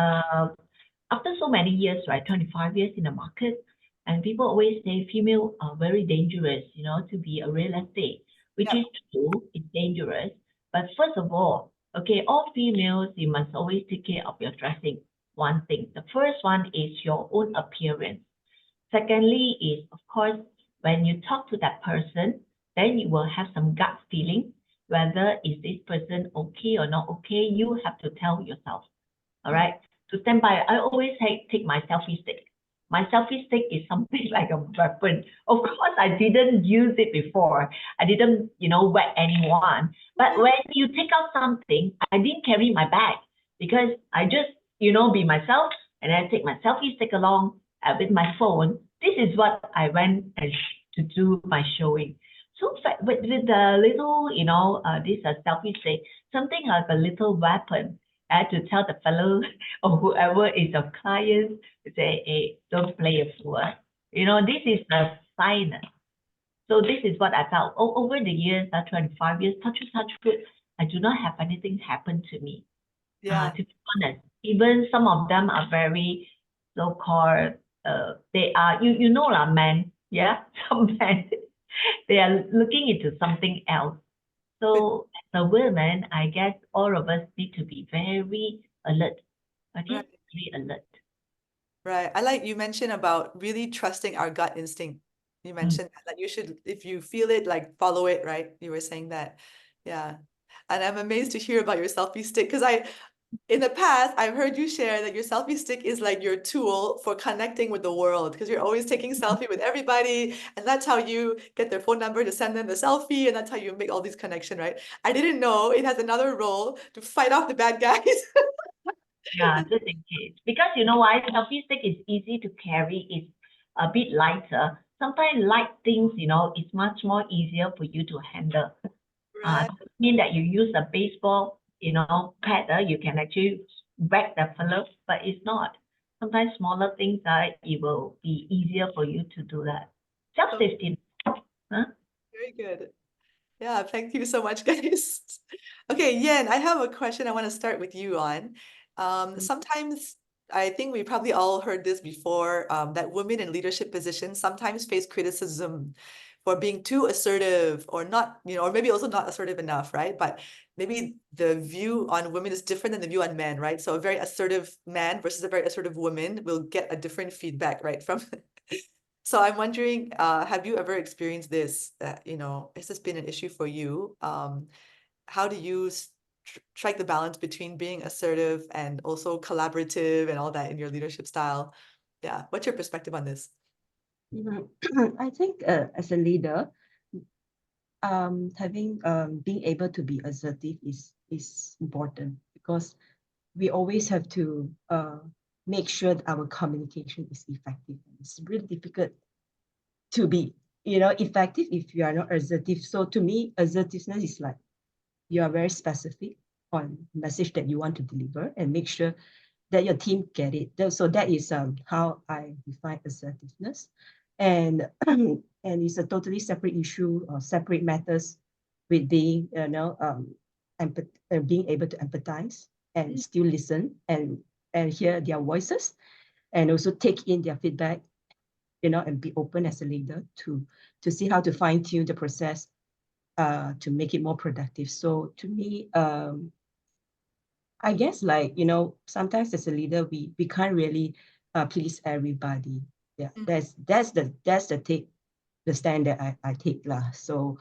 after so many years, right, 25 years in the market, and people always say female are very dangerous, to be a real estate, which Yeah. is true, it's dangerous. But first of all, okay, all females, you must always take care of your dressing. One thing. The first one is your own appearance. Secondly is, of course, when you talk to that person, then you will have some gut feeling whether is this person okay or not okay. You have to tell yourself. All right. To stand by, I always take my selfie stick. My selfie stick is something like a weapon. Of course, I didn't use it before. I didn't, whack anyone. But when you take out something, I didn't carry my bag because I just, be myself and then take my selfie stick along with my phone. This is what I went and to do my showing. So with the little, this selfie stick, something like a little weapon. I had to tell the fellow or whoever is a client, say, hey, don't play a fool. This is a sign. So this is what I felt. Over the years, 25 years, touch wood, I do not have anything happen to me. Yeah. To be honest, even some of them are very so-called, they are, men, yeah, some men, they are looking into something else. So as a woman, I guess all of us need to be very alert. Okay, Right. very alert. Right. I like you mentioned about really trusting our gut instinct. You mentioned that you should, if you feel it, like follow it, right? You were saying that. Yeah. And I'm amazed to hear about your selfie stick because in the past, I've heard you share that your selfie stick is like your tool for connecting with the world because you're always taking selfie with everybody. And that's how you get their phone number to send them the selfie. And that's how you make all these connections, right? I didn't know it has another role to fight off the bad guys. Yeah, just in case. Because you know why? Selfie stick is easy to carry. It's a bit lighter. Sometimes light things, it's much more easier for you to handle. Right. Doesn't mean that you use a baseball, pad, you can actually whack the fellow, but it's not. Sometimes smaller things, it will be easier for you to do that. Self-safety. Huh? Very good. Yeah, thank you so much, guys. Okay, Yen, I have a question I want to start with you on. Sometimes I think we probably all heard this before, that women in leadership positions sometimes face criticism for being too assertive or not, or maybe also not assertive enough, right? But maybe the view on women is different than the view on men, right? So a very assertive man versus a very assertive woman will get a different feedback, right? From So I'm wondering, have you ever experienced this? Has this been an issue for you? How do you strike the balance between being assertive and also collaborative and all that in your leadership style? Yeah, what's your perspective on this? I think as a leader, being able to be assertive is important because we always have to make sure that our communication is effective. It's really difficult to be, effective if you are not assertive. So to me, assertiveness is like you are very specific on message that you want to deliver and make sure that your team get it. So that is how I define assertiveness. And and it's a totally separate issue or separate matters with being, being able to empathize and still listen and hear their voices, and also take in their feedback, and be open as a leader to see how to fine tune the process to make it more productive. So to me, I guess sometimes as a leader we can't really please everybody. Yeah, that's the stand that I take lah. So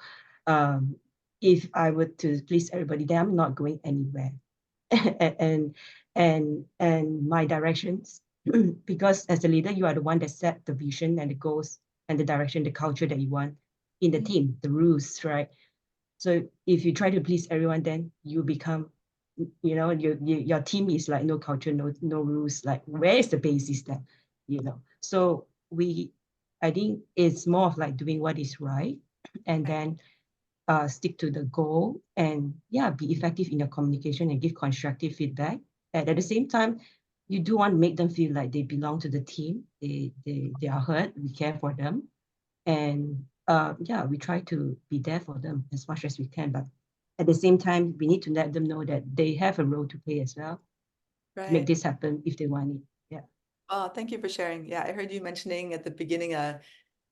if I were to please everybody, then I'm not going anywhere. and my directions, because as a leader you are the one that set the vision and the goals and the direction, the culture that you want in the team, the rules, right? So if you try to please everyone, then you become, your team is like no culture, no rules. Like, where is the basis then? So I think it's more of like doing what is right, and then stick to the goal, and be effective in your communication and give constructive feedback. And at the same time, you do want to make them feel like they belong to the team. They are heard. We care for them, and we try to be there for them as much as we can. But at the same time, we need to let them know that they have a role to play as well. Right. Make this happen if they want it. Yeah. Oh, thank you for sharing. Yeah, I heard you mentioning at the beginning,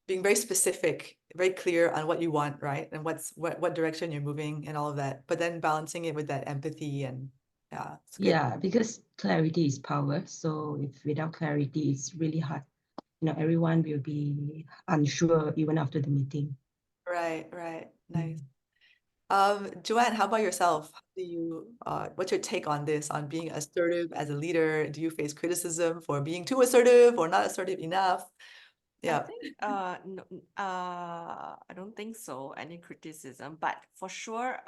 being very specific, very clear on what you want, right? And what direction you're moving and all of that, but then balancing it with that empathy and it's good. Yeah, because clarity is power. So if without clarity, it's really hard. Everyone will be unsure even after the meeting. Right. Nice. Joanne, how about yourself? How do you, what's your take on this, on being assertive as a leader? Do you face criticism for being too assertive or not assertive enough? I think no, I don't think so, any criticism, but for sure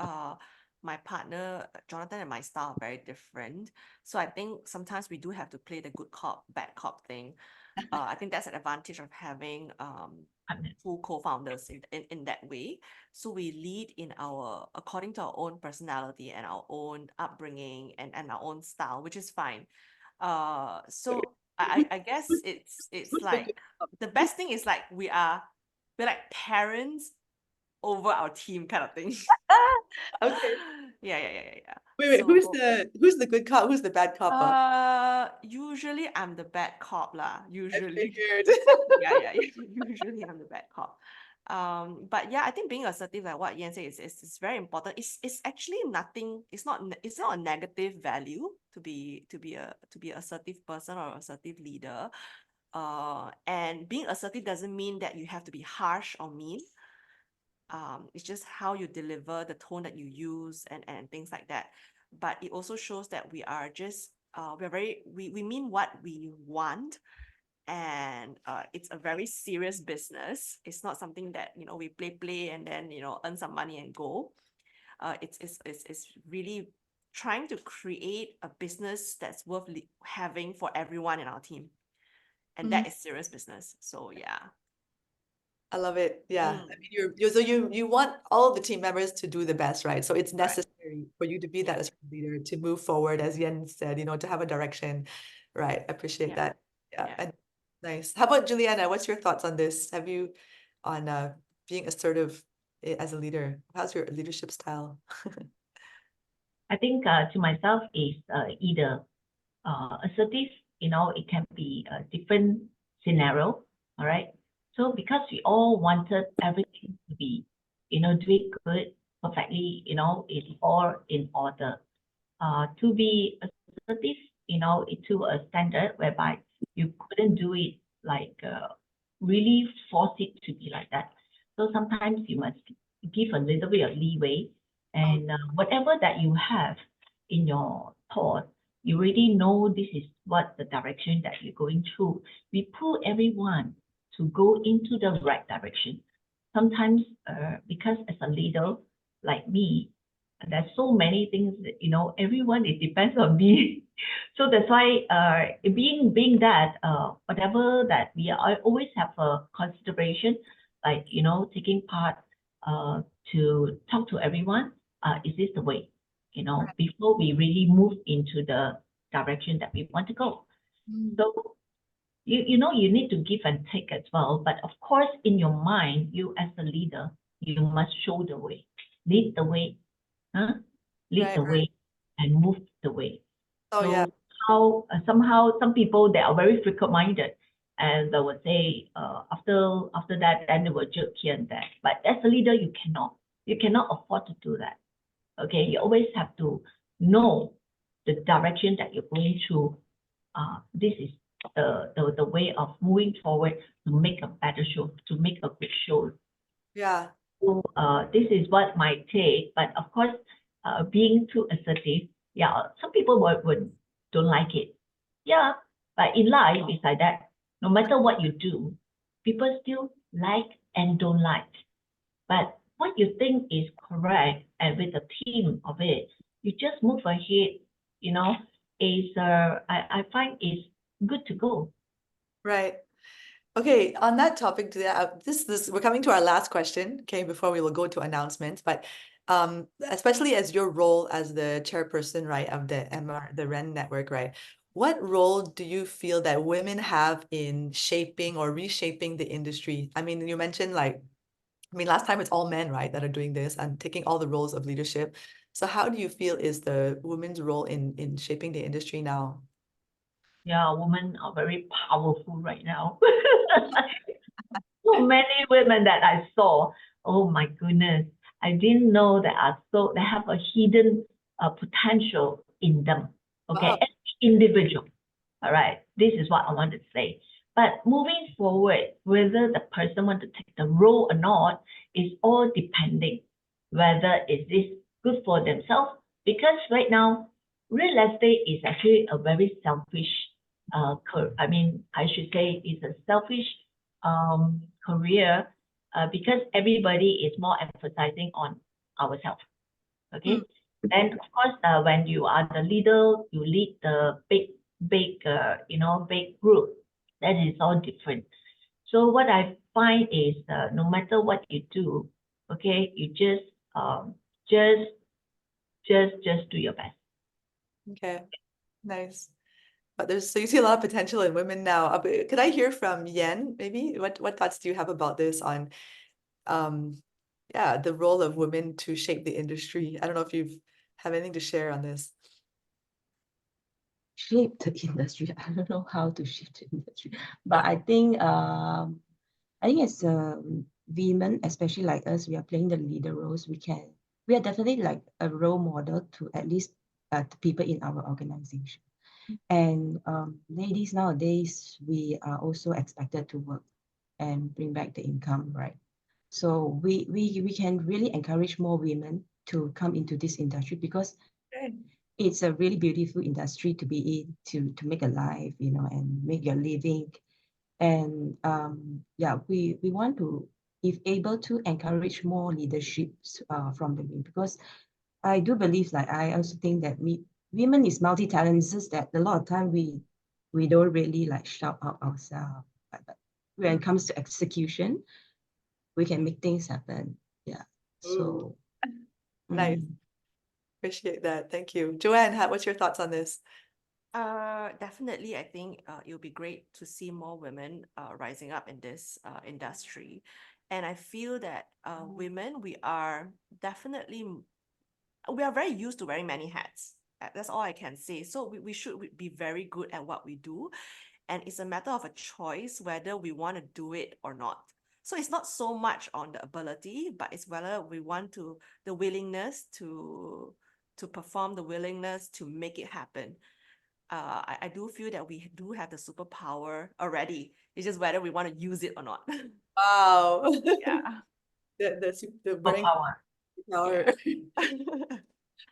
my partner Jonathan and my style are very different. So I think sometimes we do have to play the good cop, bad cop thing. I think that's an advantage of having two co-founders in that way. So we lead according to our own personality and our own upbringing and our own style, which is fine. So I guess it's like the best thing is like we're like parents over our team kind of thing. Okay. Yeah. Wait, So, who's the good cop? Who's the bad cop? usually I'm the bad cop lah. Usually. Figured. Yeah. Usually I'm the bad cop. But yeah, I think being assertive, like what Yien said, is very important. It's actually nothing. It's not a negative value to be an assertive person or assertive leader. And being assertive doesn't mean that you have to be harsh or mean. It's just how you deliver, the tone that you use, and things like that. But it also shows that we are just we mean what we want, and it's a very serious business. It's not something that we play and then earn some money and go. It's really trying to create a business that's worth having for everyone in our team, and that is serious business. So yeah. I love it. Yeah. I mean, you want all of the team members to do the best, right? So it's necessary for you to be that assertive leader, to move forward, as Yien said, to have a direction. Right. I appreciate that. Yeah. And nice. How about Juliana? What's your thoughts on this? Have you on being assertive as a leader? How's your leadership style? I think to myself is either assertive, it can be a different scenario, all right? So because we all wanted everything to be, do it good, perfectly, in order. To be assertive, to a standard whereby you couldn't do it like really force it to be like that. So sometimes you must give a little bit of leeway, and whatever that you have in your thought, you already know this is what the direction that you're going through. We pull everyone to go into the right direction. Sometimes, because as a leader like me, there's so many things that, everyone, it depends on me. So that's why, being that, whatever that I always have a consideration, like, taking part to talk to everyone, is this the way, before we really move into the direction that we want to go. So, you need to give and take as well. But of course, in your mind, you as a leader, you must show the way, lead the way. lead Right, the right. way and move the way. Oh, yeah. So how somehow some people they are very fickle-minded, and they would say after that, then they will joke here and there. But as a leader, you cannot afford to do that. Okay, you always have to know the direction that you're going to. This is the way of moving forward to make a better show, to make a good show. Yeah. So this is what my take, but of course, being too assertive, yeah, some people would don't like it. Yeah, but in life, it's like that. No matter what you do, people still like and don't like. But what you think is correct, and with a team of it, you just move ahead, you know, is I find is good to go. Right. Okay, on that topic, this we're coming to our last question, okay, before we will go to announcements. But especially as your role as the chairperson, right, of the the REN network, right? What role do you feel that women have in shaping or reshaping the industry? I mean, you mentioned like, I mean, last time it's all men, right, that are doing this and taking all the roles of leadership. So how do you feel is the women's role in shaping the industry now? Yeah, women are very powerful right now. So many women that I saw. Oh my goodness. I didn't know that they have a hidden potential in them. Okay, Wow. as individual. All right. This is what I want to say. But moving forward, whether the person want to take the role or not is all depending whether is this good for themselves. Because right now, real estate is actually a very selfish I mean, I should say it's a selfish career because everybody is more emphasizing on ourselves. Okay. And of course, when you are the leader, you lead the big, big group. That is all different. So what I find is, no matter what you do, okay, you just, just do your best. Okay, nice. But there's so you see a lot of potential in women now. But could I hear from Yien, maybe? What thoughts do you have about this on yeah, the role of women to shape the industry? I don't know if you've have anything to share on this. Shape the industry. I don't know how to shape the industry, but I think as women, especially like us, we are playing the leader roles. We are definitely like a role model to at least the people in our organization. And ladies nowadays, we are also expected to work and bring back the income, right? So we can really encourage more women to come into this industry because Okay. it's a really beautiful industry to be in, to make a life, and make your living. And yeah, we want to, if able to, encourage more leaderships from the women, because I do believe, like, I also think that women is multi-talented. It's just that a lot of time we don't really like shout out ourselves. But when it comes to execution, we can make things happen. Yeah. Ooh, So nice. mm, Appreciate that. Thank you. Joanne, what's your thoughts on this? Definitely, I think it would be great to see more women rising up in this industry. And I feel that women, we are very used to wearing many hats. That's all I can say. So we should be very good at what we do. And it's a matter of a choice whether we want to do it or not. So it's not so much on the ability, but it's whether we want to, the willingness to perform, the willingness to make it happen. I do feel that we do have the superpower already. It's just whether we want to use it or not. Wow. Yeah. The No brain power. power. Yeah.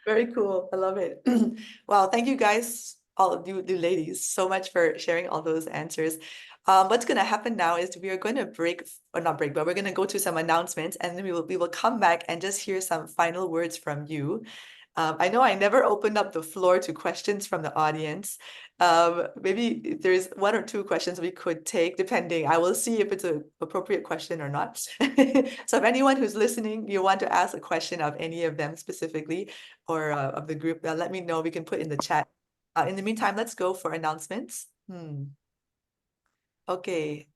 Very cool. I love it. Wow, thank you guys, all of you, the ladies, so much for sharing all those answers. What's gonna happen now is we are going to break, or not break, but we're gonna go to some announcements, and then we will come back and just hear some final words from you. I know I never opened up the floor to questions from the audience. Maybe if there's one or two questions we could take, depending. I will see if it's an appropriate question or not. So if anyone who's listening, you want to ask a question of any of them specifically, or of the group, let me know. We can put in the chat. In the meantime, let's go for announcements. Okay.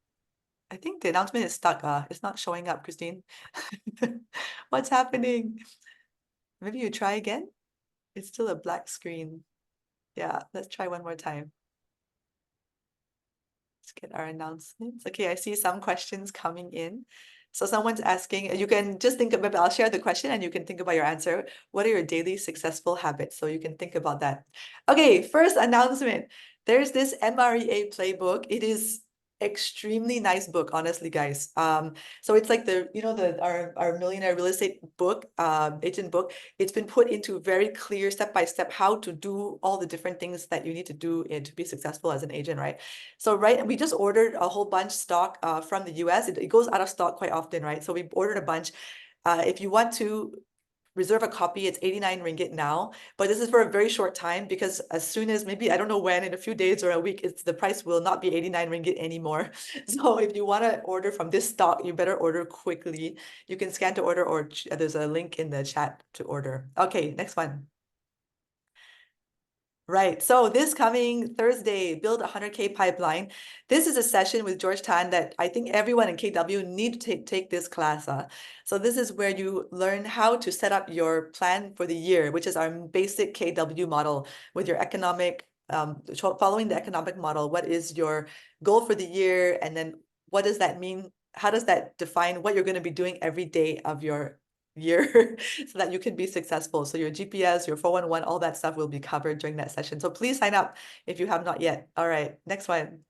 I think the announcement is stuck. It's not showing up, Christine. What's happening? Maybe you try again? It's still a black screen. Yeah, let's try one more time. Let's get our announcements. Okay, I see some questions coming in. So someone's asking, you can just think about, I'll share the question and you can think about your answer. What are your daily successful habits? So you can think about that. Okay, first announcement. There's this MREA playbook. It is extremely nice book, honestly, guys. So it's like the, you know, our millionaire real estate book, agent book. It's been put into very clear step-by-step how to do all the different things that you need to do to be successful as an agent, right? So we just ordered a whole bunch stock from the US. It goes out of stock quite often, right? So we ordered a bunch. If you want to reserve a copy, it's 89 ringgit now, but this is for a very short time because as soon as maybe, I don't know when, in a few days or a week, the price will not be 89 ringgit anymore. So if you want to order from this stock, you better order quickly. You can scan to order or there's a link in the chat to order. Okay, next one. Right. So this coming Thursday, build a 100K pipeline. This is a session with George Tan that I think everyone in KW need to take this class. So this is where you learn how to set up your plan for the year, which is our basic KW model with your economic, following the economic model. What is your goal for the year? And then what does that mean? How does that define what you're going to be doing every day of your year so that you can be successful. So your GPS, your 411, all that stuff will be covered during that session. So please sign up if you have not yet. All right, next one.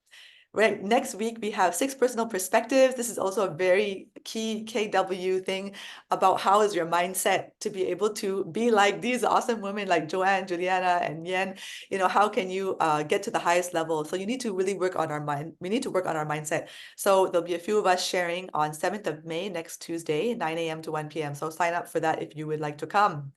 Right, next week we have 6 personal perspectives. This is also a very key KW thing about how is your mindset to be able to be like these awesome women like Joanne, Juliana, and Yien. You know, how can you get to the highest level? So you need to really work on our mind. We need to work on our mindset. So there'll be a few of us sharing on 7th of May, next Tuesday, 9 a.m. to 1 p.m. So sign up for that if you would like to come.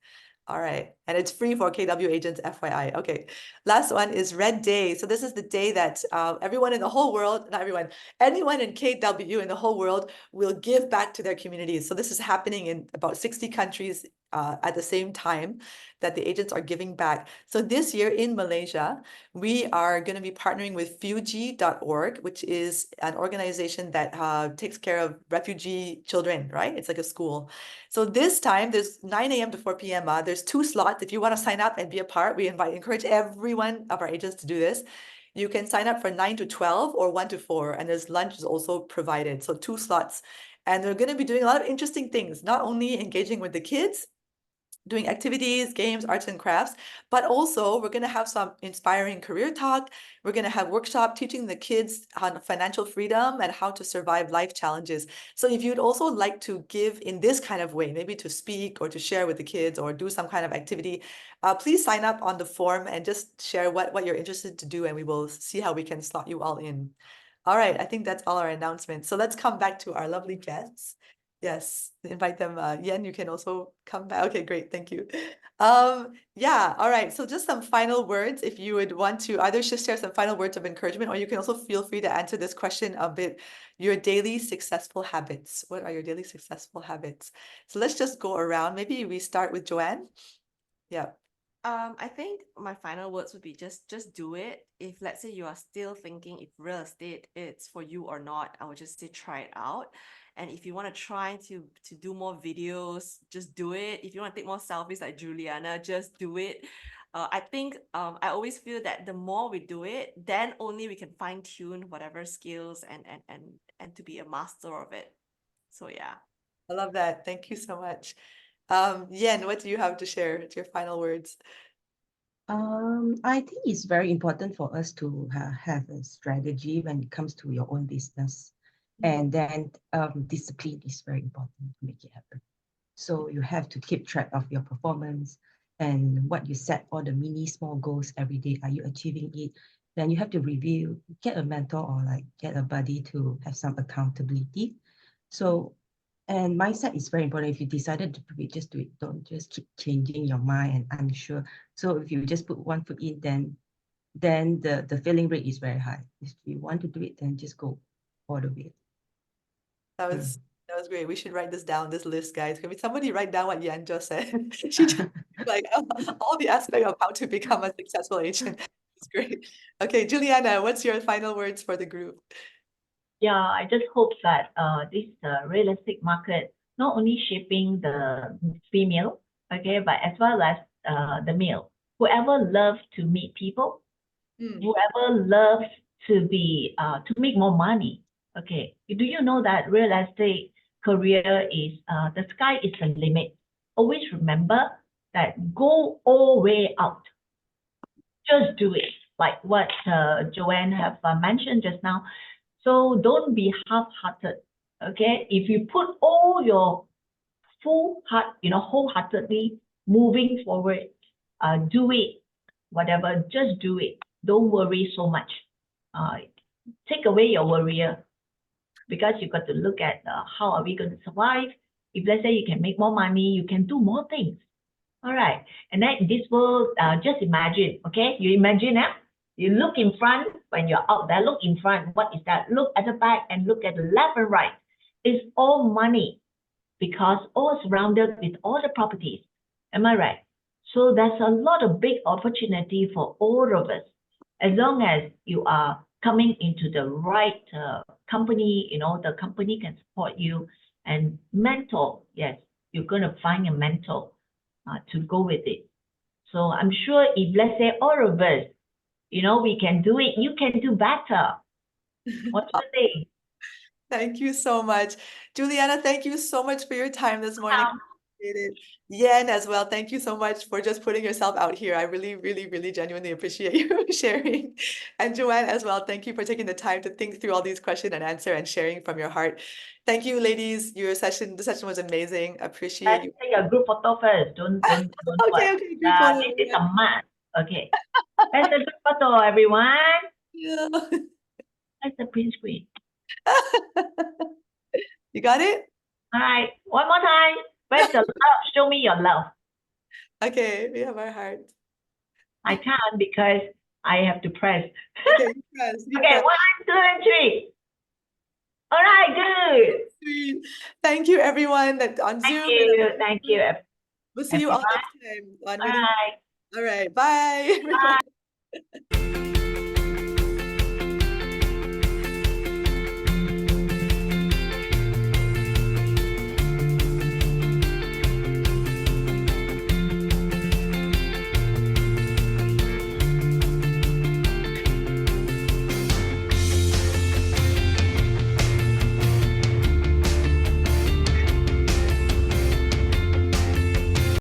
All right. And it's free for KW agents, FYI. Okay. Last one is Red Day. So this is the day that everyone in the whole world, not everyone, anyone in KW in the whole world will give back to their communities. So this is happening in about 60 countries at the same time that the agents are giving back. So this year in Malaysia, we are going to be partnering with Fuji.org, which is an organization that takes care of refugee children, right? It's like a school. So this time there's 9 a.m. to 4 p.m. There's 2 slots. If you want to sign up and be a part, we encourage every one of our agents to do this. You can sign up for 9 to 12 or 1 to 4, and there's lunch is also provided. So 2 slots. And they're going to be doing a lot of interesting things, not only engaging with the kids, doing activities, games, arts and crafts, but also we're going to have some inspiring career talk. We're going to have workshop teaching the kids on financial freedom and how to survive life challenges. So if you'd also like to give in this kind of way, maybe to speak or to share with the kids or do some kind of activity, please sign up on the form and just share what you're interested to do, and we will see how we can slot you all in. All right, I think that's all our announcements. So let's come back to our lovely guests. Yes, invite them. Yien, you can also come back. Okay, great. Thank you. Yeah, all right. So just some final words. If you would want to either just share some final words of encouragement, or you can also feel free to answer this question a bit. Your daily successful habits. What are your daily successful habits? So let's just go around. Maybe we start with Joanne. Yeah. I think my final words would be just do it. If let's say you are still thinking if real estate it's for you or not, I would just say try it out. And if you want to try to do more videos, just do it. If you want to take more selfies like Juliana, just do it. I think I always feel that the more we do it, then only we can fine tune whatever skills and to be a master of it. So yeah. I love that. Thank you so much. Yen, what do you have to share? It's your final words. I think it's very important for us to have a strategy when it comes to your own business. And then discipline is very important to make it happen. So you have to keep track of your performance and what you set, all the mini small goals every day. Are you achieving it? Then you have to review, get a mentor or like get a buddy to have some accountability. So, and mindset is very important. If you decided to do it, just do it. Don't just keep changing your mind and unsure. So if you just put one foot in, then the failing rate is very high. If you want to do it, then just go all the way. That was great. We should write this down, this list, guys. Can somebody write down what Yan just said? She just like all the aspect of how to become a successful agent. It's great. Okay, Juliana, what's your final words for the group? Yeah, I just hope that this real estate market not only shaping the female, okay, but as well as the meal. Whoever loves to meet people, Mm. whoever loves to be to make more money. Okay, do you know that real estate career is the sky is the limit? Always remember that go all way out. Just do it, like what Joanne have mentioned just now. So don't be half-hearted. Okay, if you put all your full heart, wholeheartedly moving forward, do it, whatever, just do it. Don't worry so much. Take away your worrier, because you got to look at how are we going to survive. If let's say you can make more money, you can do more things. All right. And then in this world, just imagine, okay? You imagine, you look in front when you're out there, look in front. What is that? Look at the back and look at the left and right. It's all money, because all surrounded with all the properties. Am I right? So there's a lot of big opportunity for all of us. As long as you are coming into the right company, the company can support you. And mentor, yes, you're going to find a mentor to go with it. So I'm sure if, let's say, all of us, we can do it, you can do better. What do you think? Thank you so much. Juliana, thank you so much for your time this morning. Appreciate it. Yien as well, thank you so much for just putting yourself out here. I really, really, really genuinely appreciate you sharing. And Joanne as well, thank you for taking the time to think through all these questions and answer and sharing from your heart. Thank you, ladies. The session was amazing. Appreciate Let's you. take a group photo first. Don't Okay, what? okay, group photo. This is a must. Okay. That's a group photo, everyone. Yeah. That's the print screen. You got it? All right. One more time. Where's the love? Show me your love. Okay, we have our heart. I can't because I have to press. Okay, you press, you Okay, press. 1, 2, and 3. All right, good. Sweet. Thank you, everyone that on Thank Zoom. you. Thank you. We'll see you all everyone. next time on All Winning. right. All right, bye. Bye.